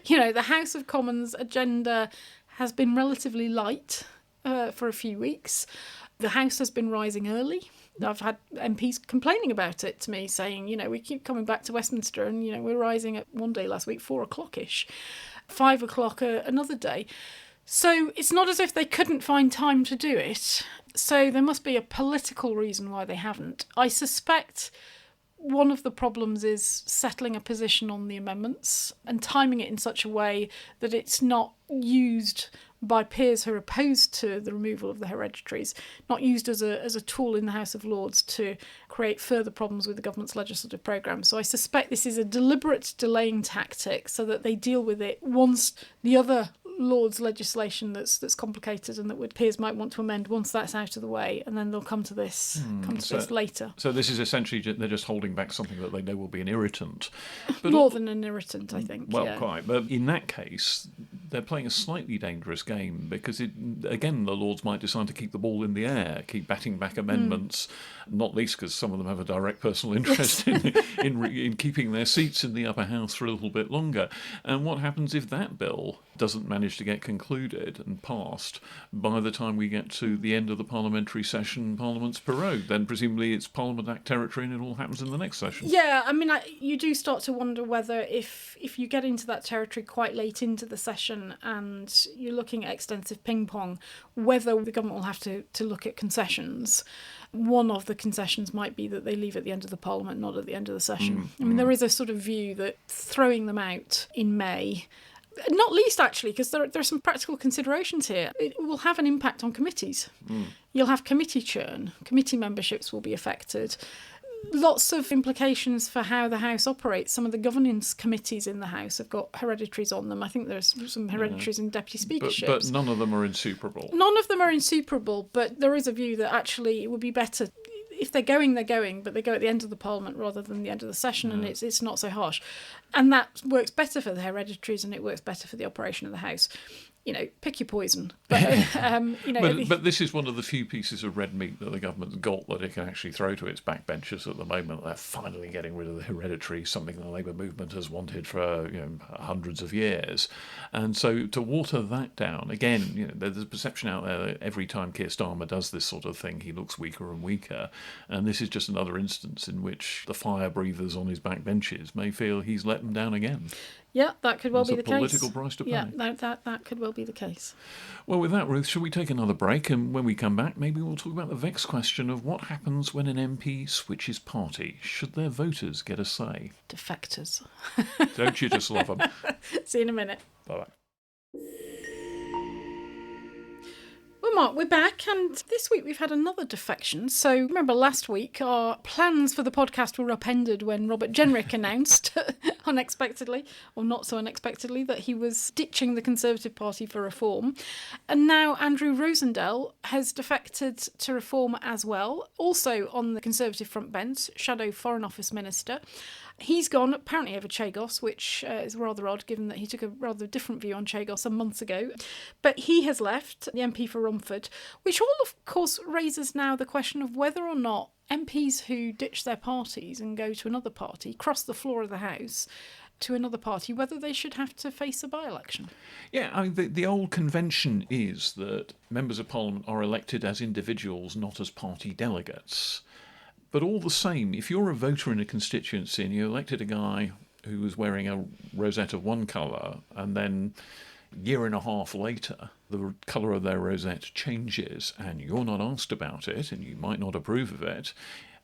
The House of Commons agenda has been relatively light for a few weeks. The House has been rising early. I've had MPs complaining about it to me, saying, we keep coming back to Westminster and, we're rising at one day last week, 4 o'clock-ish, 5 o'clock another day. So it's not as if they couldn't find time to do it. So there must be a political reason why they haven't. I suspect one of the problems is settling a position on the amendments and timing it in such a way that it's not used by peers who are opposed to the removal of the hereditaries, not used as a tool in the House of Lords to create further problems with the government's legislative programme. So I suspect this is a deliberate delaying tactic so that they deal with it once the other Lords legislation that's complicated and that peers might want to amend, once that's out of the way, and then they'll come to this this later. So this is essentially they're just holding back something that they know will be an irritant. But more than an irritant, I think. Well, quite. But in that case, they're playing a slightly dangerous game because, again, the Lords might decide to keep the ball in the air, keep batting back amendments, not least because some of them have a direct personal interest in keeping their seats in the upper house for a little bit longer. And what happens if that bill doesn't manage to get concluded and passed by the time we get to the end of the parliamentary session, Parliament's prorogued? Then presumably it's Parliament Act territory and it all happens in the next session. Yeah, I mean, you do start to wonder whether if you get into that territory quite late into the session and you're looking at extensive ping-pong, whether the government will have to look at concessions. One of the concessions might be that they leave at the end of the Parliament, not at the end of the session. I mean, there is a sort of view that throwing them out in May, not least actually, because there are some practical considerations here, it will have an impact on committees. You'll have committee churn, committee memberships will be affected. Lots of implications for how the House operates. Some of the governance committees in the House have got hereditaries on them. I think there's some hereditaries in deputy speakerships. But none of them are insuperable. None of them are insuperable, but there is a view that actually it would be better if they're going, but they go at the end of the Parliament rather than the end of the session, and it's not so harsh. And that works better for the hereditaries and it works better for the operation of the House. Pick your poison. But, but this is one of the few pieces of red meat that the government's got that it can actually throw to its backbenchers at the moment. They're finally getting rid of the hereditary, something the Labour movement has wanted for hundreds of years. And so to water that down, again, there's a perception out there that every time Keir Starmer does this sort of thing, he looks weaker and weaker. And this is just another instance in which the fire breathers on his backbenches may feel he's let them down again. Yeah, that could well be the case. There's a political price to pay. Yeah, that could well be the case. Well, with that, Ruth, shall we take another break? And when we come back, maybe we'll talk about the vexed question of what happens when an MP switches party. Should their voters get a say? Defectors. Don't you just love them? See you in a minute. Bye-bye. Well, Mark, we're back, and this week we've had another defection. So remember last week our plans for the podcast were upended when Robert Jenrick announced, unexpectedly, or not so unexpectedly, that he was ditching the Conservative Party for reform. And now Andrew Rosendale has defected to reform as well, also on the Conservative front bench, Shadow Foreign Office Minister. He's gone, apparently over Chagos, which is rather odd given that he took a rather different view on Chagos some months ago. But he has left, the MP for Romford, which all, of course, raises now the question of whether or not MPs who ditch their parties and go to another party, cross the floor of the House to another party, whether they should have to face a by-election. Yeah, I mean, the old convention is that members of Parliament are elected as individuals, not as party delegates. But all the same, if you're a voter in a constituency and you elected a guy who was wearing a rosette of one colour, and then a year and a half later the colour of their rosette changes and you're not asked about it and you might not approve of it,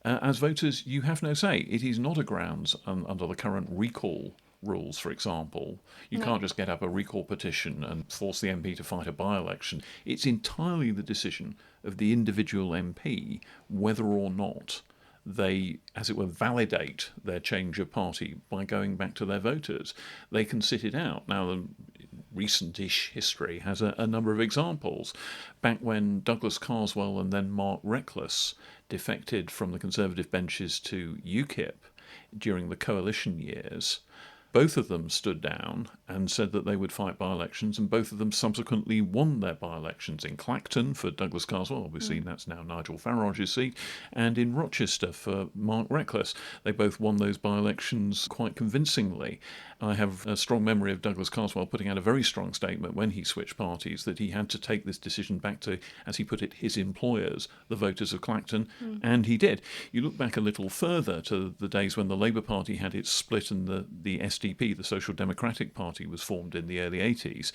as voters you have no say. It is not a grounds under the current recall rules, for example. You can't just get up a recall petition and force the MP to fight a by-election. It's entirely the decision of the individual MP whether or not they, as it were, validate their change of party by going back to their voters. They can sit it out. Now, the recent-ish history has a number of examples. Back when Douglas Carswell and then Mark Reckless defected from the Conservative benches to UKIP during the coalition years, both of them stood down and said that they would fight by-elections, and both of them subsequently won their by-elections in Clacton for Douglas Carswell, obviously that's now Nigel Farage's seat, and in Rochester for Mark Reckless. They both won those by-elections quite convincingly. I have a strong memory of Douglas Carswell putting out a very strong statement when he switched parties that he had to take this decision back to, as he put it, his employers, the voters of Clacton, and he did. You look back a little further to the days when the Labour Party had its split and the SDP, the Social Democratic Party, was formed in the early 80s.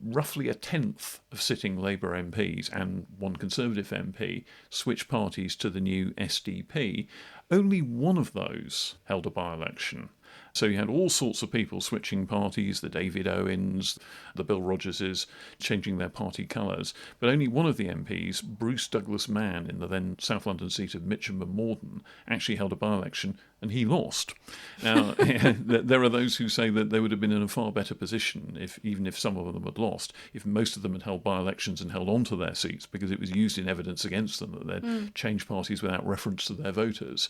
Roughly a tenth of sitting Labour MPs and one Conservative MP switched parties to the new SDP. Only one of those held a by-election. So you had all sorts of people switching parties, the David Owens, the Bill Rogerses, changing their party colours. But only one of the MPs, Bruce Douglas Mann, in the then South London seat of Mitcham and Morden, actually held a by-election, and he lost. Now, there are those who say that they would have been in a far better position, even if some of them had lost, if most of them had held by-elections and held on to their seats, because it was used in evidence against them that they'd changed parties without reference to their voters.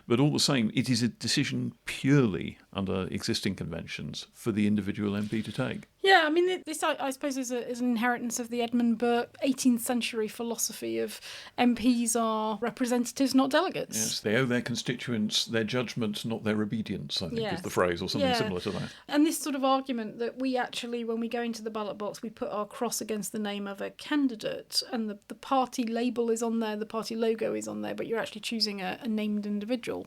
But all the same, it is a decision purely under existing conventions for the individual MP to take. Yeah, I mean, this, I suppose, is an inheritance of the Edmund Burke 18th century philosophy of MPs are representatives, not delegates. Yes, they owe their constituents their judgment, not their obedience, I think is the phrase, or something similar to that. And this sort of argument that we actually, when we go into the ballot box, we put our cross against the name of a candidate, and the party label is on there, the party logo is on there, but you're actually choosing a named individual.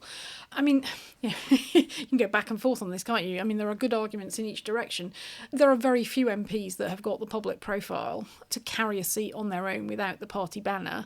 I mean, you can go back and forth on this, can't you? I mean, there are good arguments in each direction. There are very few MPs that have got the public profile to carry a seat on their own without the party banner.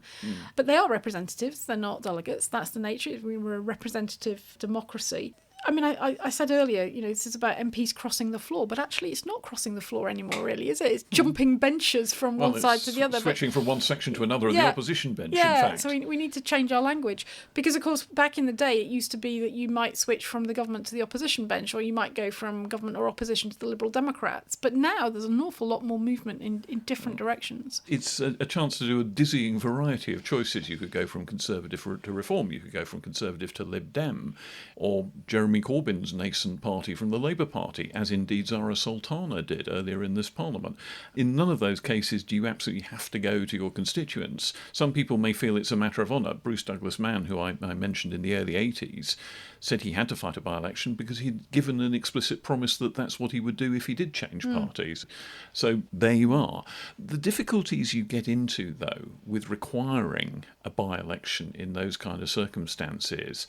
But they are representatives, they're not delegates. That's the nature. We're a representative democracy. I mean, I said earlier, this is about MPs crossing the floor, but actually it's not crossing the floor anymore, really, is it? It's jumping benches from one side to the other. Switching from one section to another of the opposition bench, in fact. So we need to change our language. Because, of course, back in the day, it used to be that you might switch from the government to the opposition bench, or you might go from government or opposition to the Liberal Democrats. But now there's an awful lot more movement in different directions. It's a chance to do a dizzying variety of choices. You could go from Conservative to Reform, you could go from Conservative to Lib Dem, or Jeremy Corbyn's nascent party from the Labour Party, as indeed Zara Sultana did earlier in this Parliament. In none of those cases do you absolutely have to go to your constituents. Some people may feel it's a matter of honour. Bruce Douglas Mann, who I mentioned in the early 80s, said he had to fight a by-election because he'd given an explicit promise that that's what he would do if he did change parties. So there you are. The difficulties you get into, though, with requiring a by-election in those kind of circumstances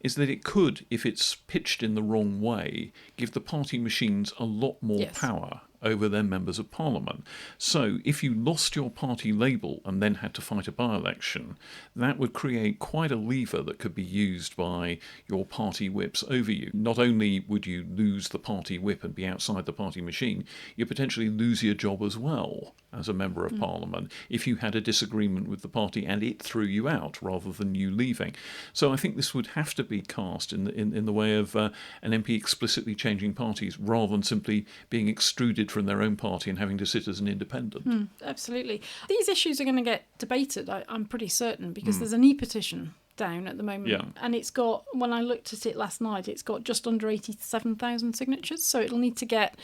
is that it could, if it's pitched in the wrong way, give the party machines a lot more power over their members of parliament. So if you lost your party label and then had to fight a by-election, that would create quite a lever that could be used by your party whips over you. Not only would you lose the party whip and be outside the party machine, you potentially lose your job as well as a member of parliament if you had a disagreement with the party and it threw you out rather than you leaving. So I think this would have to be cast in the way of an MP explicitly changing parties rather than simply being extruded from their own party and having to sit as an independent. Absolutely. These issues are going to get debated, I'm pretty certain, because there's an e-petition down at the moment, and it's got, when I looked at it last night, it's got just under 87,000 signatures, so it'll need to get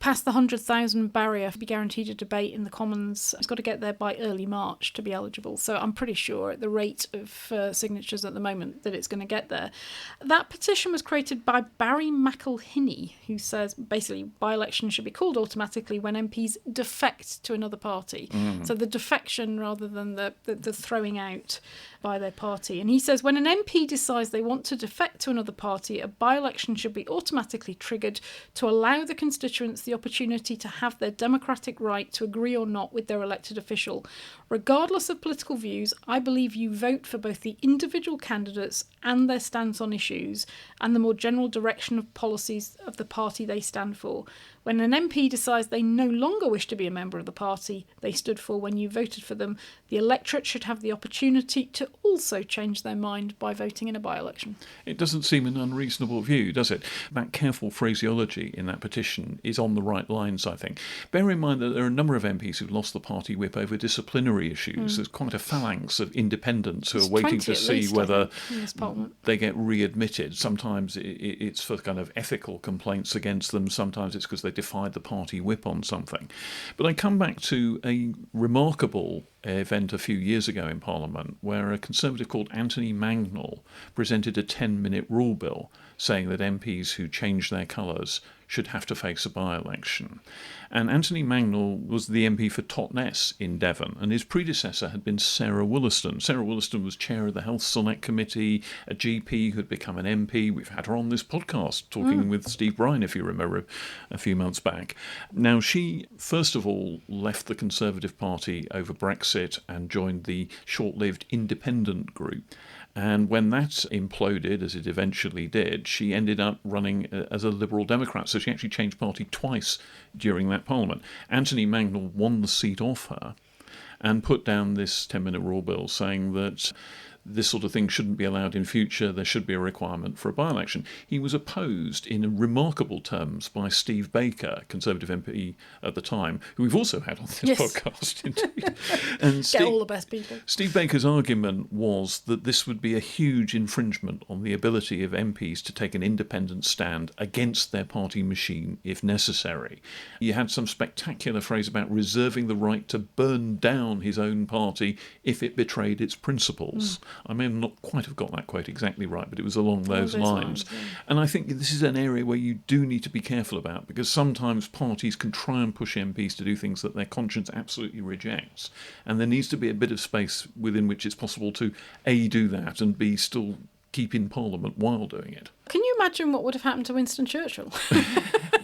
pass the 100,000 barrier to be guaranteed a debate in the Commons. He's got to get there by early March to be eligible. So I'm pretty sure at the rate of signatures at the moment that it's going to get there. That petition was created by Barry McElhinney, who says basically by-elections should be called automatically when MPs defect to another party. So the defection rather than the throwing out by their party. And he says when an MP decides they want to defect to another party, a by-election should be automatically triggered to allow the constituents the opportunity to have their democratic right to agree or not with their elected official. Regardless of political views, I believe you vote for both the individual candidates and their stance on issues and the more general direction of policies of the party they stand for. When an MP decides they no longer wish to be a member of the party they stood for when you voted for them, the electorate should have the opportunity to also change their mind by voting in a by-election. It doesn't seem an unreasonable view, does it? That careful phraseology in that petition is on the right lines, I think. Bear in mind that there are a number of MPs who've lost the party whip over disciplinary issues. There's quite a phalanx of independents who are waiting to see whether they get readmitted. Sometimes it's for kind of ethical complaints against them. Sometimes it's because they defied the party whip on something. But I come back to a remarkable event a few years ago in Parliament where a Conservative called Anthony Mangnall presented a 10-minute rule bill saying that MPs who change their colours should have to face a by-election. And Anthony Mangnall was the MP for Totnes in Devon, and his predecessor had been Sarah Wollaston. Sarah Wollaston was chair of the Health Select Committee, a GP who had become an MP. We've had her on this podcast talking with Steve Bryan, if you remember, a few months back. Now, she, first of all, left the Conservative Party over Brexit and joined the short-lived Independent group. And when that imploded, as it eventually did, she ended up running as a Liberal Democrat. So she actually changed party twice during that Parliament. Anthony Mangnall won the seat off her and put down this 10-minute rule bill saying that this sort of thing shouldn't be allowed in future. There should be a requirement for a by-election. He was opposed in remarkable terms by Steve Baker, Conservative MP at the time, who we've also had on this podcast, indeed. And Get all the best people. Steve Baker's argument was that this would be a huge infringement on the ability of MPs to take an independent stand against their party machine if necessary. He had some spectacular phrase about reserving the right to burn down his own party if it betrayed its principles. I may not quite have got that quote exactly right, but it was along those lines. And I think this is an area where you do need to be careful about, because sometimes parties can try and push MPs to do things that their conscience absolutely rejects. And there needs to be a bit of space within which it's possible to A, do that, and B, still keep in Parliament while doing it. Can you imagine what would have happened to Winston Churchill?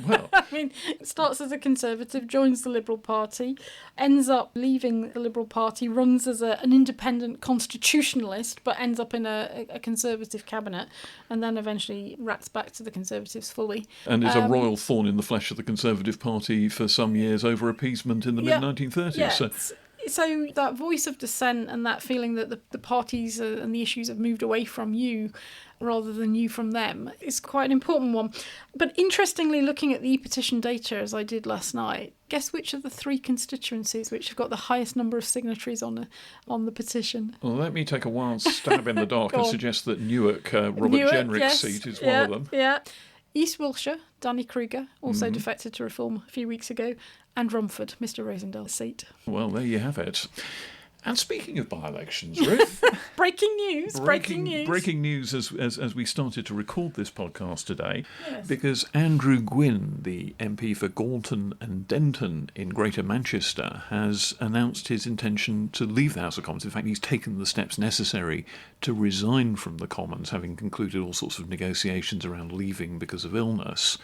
Well, I mean, starts as a Conservative, joins the Liberal Party, ends up leaving the Liberal Party, runs as an independent constitutionalist, but ends up in a Conservative cabinet, and then eventually rats back to the Conservatives fully. And is a royal thorn in the flesh of the Conservative Party for some years over appeasement in the mid-1930s. Yeah, So that voice of dissent and that feeling that the parties and the issues have moved away from you rather than you from them is quite an important one. But interestingly, looking at the e-petition data, as I did last night, guess which of the three constituencies which have got the highest number of signatories on the petition? Well, let me take a wild stab in the dark and suggest that Newark, Robert Jenrick's seat is one of them. Yeah. East Wiltshire, Danny Kruger, also defected to Reform a few weeks ago, and Romford, Mr Rosendale's seat. Well, there you have it. And speaking of by-elections, Ruth... Breaking news. Breaking news as we started to record this podcast today, because Andrew Gwynne, the MP for Galton and Denton in Greater Manchester, has announced his intention to leave the House of Commons. In fact, he's taken the steps necessary to resign from the Commons, having concluded all sorts of negotiations around leaving because of illness.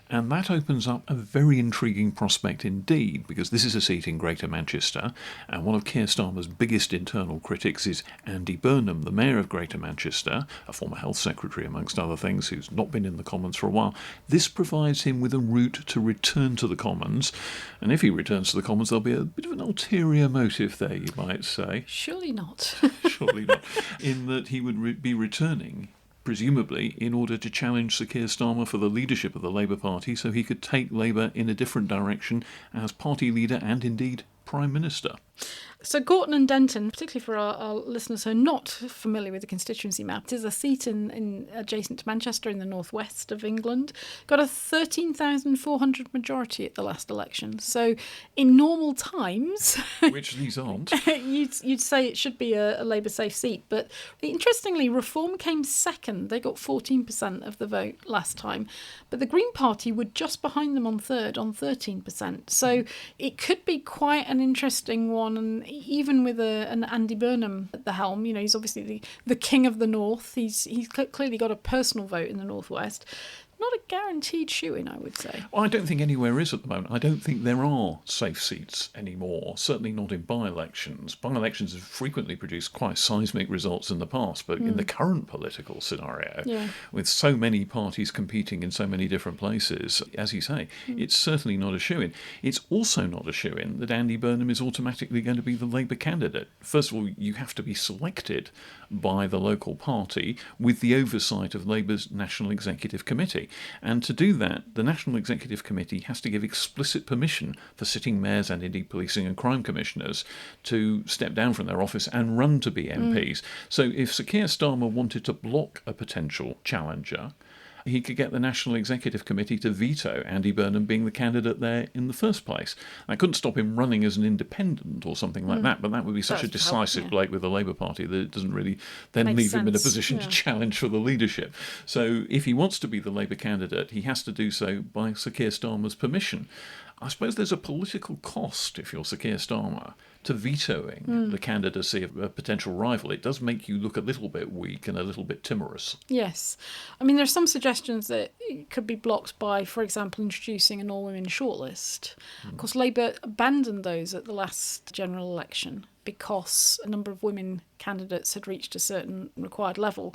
And that opens up a very intriguing prospect indeed, because this is a seat in Greater Manchester, and one of Keir Starmer's biggest internal critics is Andy Burnham, the Mayor of Greater Manchester, a former Health Secretary amongst other things, who's not been in the Commons for a while. This provides him with a route to return to the Commons, and if he returns to the Commons, there'll be a bit of an ulterior motive there, you might say. Surely not. Surely not. In that he would be returning, presumably in order to challenge Sir Keir Starmer for the leadership of the Labour Party, so he could take Labour in a different direction as party leader and indeed Prime Minister. So Gorton and Denton, particularly for our listeners who are not familiar with the constituency map, it is a seat in adjacent to Manchester in the northwest of England. Got a 13,400 majority at the last election. So in normal times... which these aren't. you'd say it should be a Labour safe seat. But interestingly, Reform came second. They got 14% of the vote last time. But the Green Party were just behind them on third, on 13%. So it could be quite an interesting one. And even with an Andy Burnham at the helm, he's obviously the king of the north. He's clearly got a personal vote in the northwest. Not a guaranteed shoo-in, I would say. Well, I don't think anywhere is at the moment. I don't think there are safe seats anymore, certainly not in by-elections. By-elections have frequently produced quite seismic results in the past, but in the current political scenario, with so many parties competing in so many different places, as you say, it's certainly not a shoo-in. It's also not a shoo-in that Andy Burnham is automatically going to be the Labour candidate. First of all, you have to be selected by the local party with the oversight of Labour's National Executive Committee. And to do that, the National Executive Committee has to give explicit permission for sitting mayors and indeed policing and crime commissioners to step down from their office and run to be MPs. So if Sir Keir Starmer wanted to block a potential challenger, he could get the National Executive Committee to veto Andy Burnham being the candidate there in the first place. I couldn't stop him running as an independent or something like that, but that would be such a decisive blow with the Labour Party that it doesn't really then leave him in a position to challenge for the leadership. So if he wants to be the Labour candidate, he has to do so by Sir Keir Starmer's permission. I suppose there's a political cost, if you're Sir Keir Starmer, to vetoing the candidacy of a potential rival. It does make you look a little bit weak and a little bit timorous. Yes. I mean, there's some suggestions that it could be blocked by, for example, introducing an all-women shortlist. Of course, Labour abandoned those at the last general election because a number of women candidates had reached a certain required level.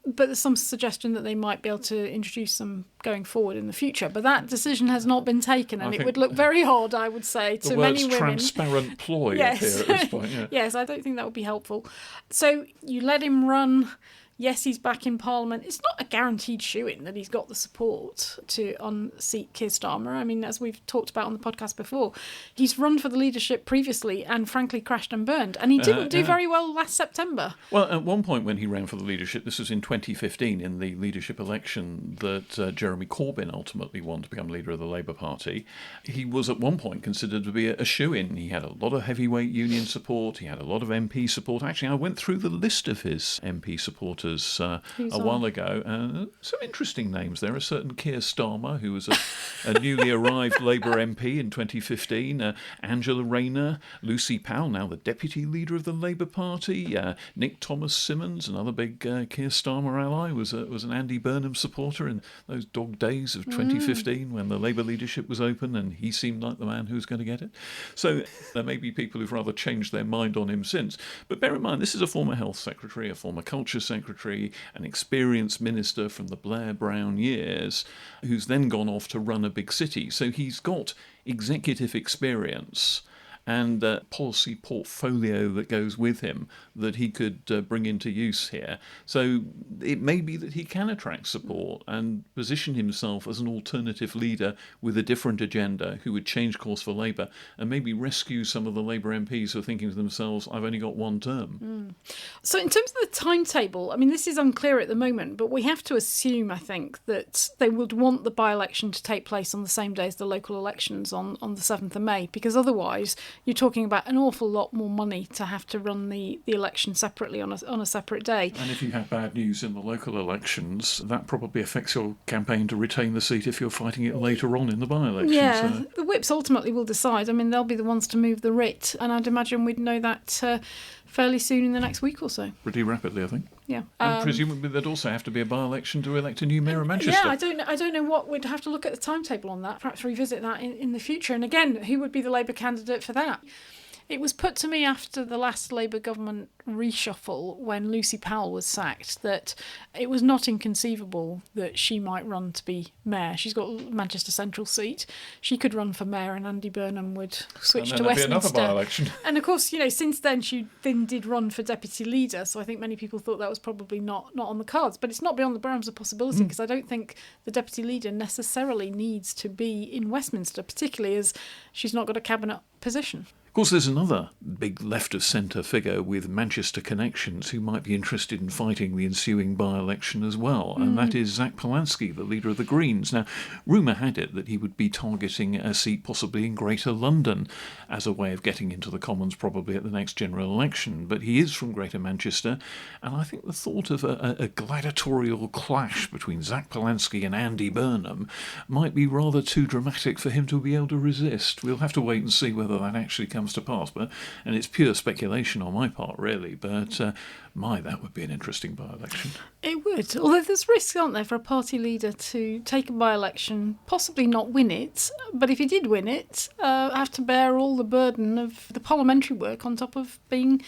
But there's some suggestion that they might be able to introduce them going forward in the future. But that decision has not been taken, and it would look very odd, I would say, to many women. The words transparent ploy appear at this point. Yeah. Yes, I don't think that would be helpful. So you let him run. Yes, he's back in Parliament. It's not a guaranteed shoo-in that he's got the support to unseat Keir Starmer. I mean, as we've talked about on the podcast before, he's run for the leadership previously and frankly crashed and burned. And he didn't do very well last September. Well, at one point when he ran for the leadership, this was in 2015 in the leadership election that Jeremy Corbyn ultimately won to become leader of the Labour Party, he was at one point considered to be a shoo-in. He had a lot of heavyweight union support. He had a lot of MP support. Actually, I went through the list of his MP supporters a while ago. Some interesting names there. A certain Keir Starmer, who was a newly arrived Labour MP in 2015, Angela Rayner, Lucy Powell, now the deputy leader of the Labour Party, Nick Thomas-Symonds, another big Keir Starmer ally, was an Andy Burnham supporter in those dog days of 2015 when the Labour leadership was open and he seemed like the man who was going to get it. So there may be people who've rather changed their mind on him since. But bear in mind, this is a former health secretary, a former culture secretary, an experienced minister from the Blair-Brown years, who's then gone off to run a big city. So he's got executive experience and policy portfolio that goes with him that he could bring into use here. So it may be that he can attract support and position himself as an alternative leader with a different agenda who would change course for Labour and maybe rescue some of the Labour MPs who are thinking to themselves, I've only got one term. So in terms of the timetable, I mean, this is unclear at the moment, but we have to assume, I think, that they would want the by-election to take place on the same day as the local elections on the 7th of May, because otherwise you're talking about an awful lot more money to have to run the election separately on a separate day. And if you have bad news in the local elections, that probably affects your campaign to retain the seat if you're fighting it later on in the by-election. Yeah, the whips ultimately will decide. I mean, they'll be the ones to move the writ, and I'd imagine we'd know that fairly soon in the next week or so. Pretty rapidly, I think. Yeah. And presumably there'd also have to be a by-election to elect a new mayor of Manchester. Yeah, I don't know what. We'd have to look at the timetable on that, perhaps revisit that in the future. And again, who would be the Labour candidate for that? It was put to me after the last Labour government reshuffle when Lucy Powell was sacked that it was not inconceivable that she might run to be mayor. She's got Manchester Central seat. She could run for mayor and Andy Burnham would switch to Westminster. Another by-election. And of course, since then she then did run for deputy leader, so I think many people thought that was probably not on the cards. But it's not beyond the realms of possibility because I don't think the deputy leader necessarily needs to be in Westminster, particularly as she's not got a cabinet position. course, there's another big left-of-centre figure with Manchester connections who might be interested in fighting the ensuing by-election as well, and that is Zach Polanski, the leader of the Greens. Now, rumour had it that he would be targeting a seat possibly in Greater London as a way of getting into the Commons probably at the next general election, but he is from Greater Manchester, and I think the thought of a gladiatorial clash between Zach Polanski and Andy Burnham might be rather too dramatic for him to be able to resist. We'll have to wait and see whether that actually comes to pass, and it's pure speculation on my part, really, but that would be an interesting by-election. It would, although there's risks, aren't there, for a party leader to take a by-election, possibly not win it, but if he did win it, have to bear all the burden of the parliamentary work on top of being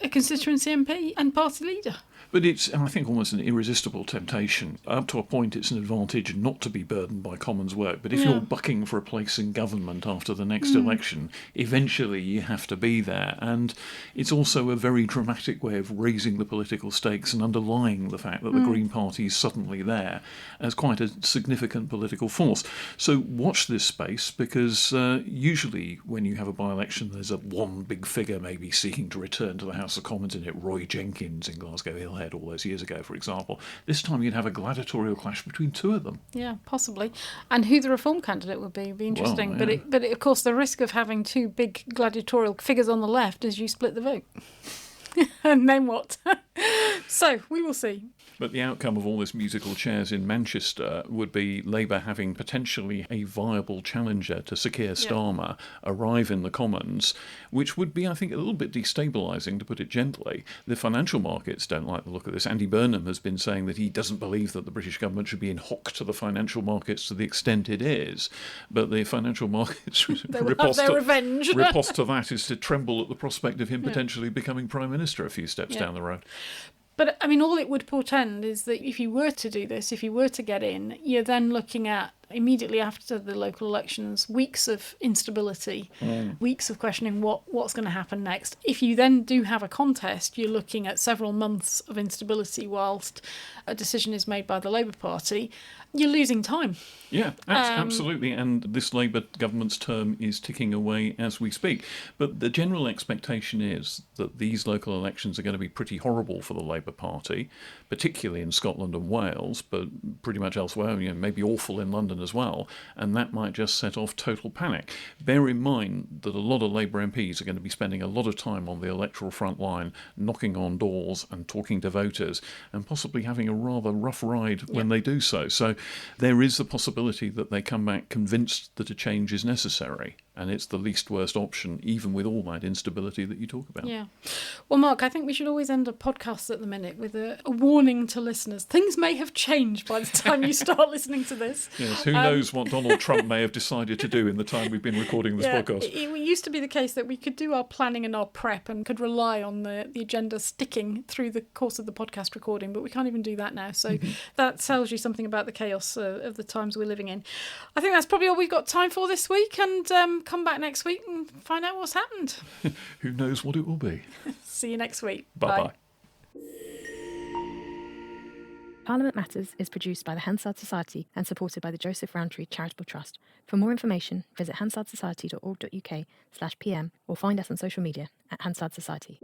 a constituency MP and party leader. But it's, I think, almost an irresistible temptation. Up to a point, it's an advantage not to be burdened by Commons work. But if you're bucking for a place in government after the next election, eventually you have to be there. And it's also a very dramatic way of raising the political stakes and underlying the fact that the Green Party is suddenly there as quite a significant political force. So watch this space, because usually when you have a by-election, there's one big figure maybe seeking to return to the House of Commons in it, Roy Jenkins in Glasgow Hill all those years ago, for example. This time you'd have a gladiatorial clash between two of them. Yeah, possibly. And who the reform candidate would be interesting. Well, yeah. But of course, the risk of having two big gladiatorial figures on the left is you split the vote. And then what? So, we will see. But the outcome of all this musical chairs in Manchester would be Labour having potentially a viable challenger to Sir Keir Starmer arrive in the Commons, which would be, I think, a little bit destabilising, to put it gently. The financial markets don't like the look of this. Andy Burnham has been saying that he doesn't believe that the British government should be in hock to the financial markets to the extent it is. But the financial markets riposte to that is to tremble at the prospect of him potentially becoming Prime Minister a few steps down the road. But, I mean, all it would portend is that if you were to do this, if you were to get in, you're then looking at, immediately after the local elections, weeks of instability, weeks of questioning what's going to happen next. If you then do have a contest, you're looking at several months of instability whilst a decision is made by the Labour Party. You're losing time. Yeah, absolutely. And this Labour government's term is ticking away as we speak. But the general expectation is that these local elections are going to be pretty horrible for the Labour Party, particularly in Scotland and Wales, but pretty much elsewhere, maybe awful in London as well. And that might just set off total panic. Bear in mind that a lot of Labour MPs are going to be spending a lot of time on the electoral front line, knocking on doors and talking to voters, and possibly having a rather rough ride when they do so. So there is the possibility that they come back convinced that a change is necessary, and it's the least worst option, even with all that instability that you talk about. Yeah. Well, Mark, I think we should always end a podcast at the minute with a warning to listeners. Things may have changed by the time you start listening to this. Yes, who knows what Donald Trump may have decided to do in the time we've been recording this podcast. It used to be the case that we could do our planning and our prep and could rely on the agenda sticking through the course of the podcast recording, but we can't even do that now. So that tells you something about the chaos of the times we're living in. I think that's probably all we've got time for this week, and come back next week and find out what's happened. Who knows what it will be. See you next week. Bye-bye. Parliament Matters is produced by the Hansard Society and supported by the Joseph Rowntree Charitable Trust. For more information, visit hansardsociety.org.uk/pm or find us on social media at Hansard Society.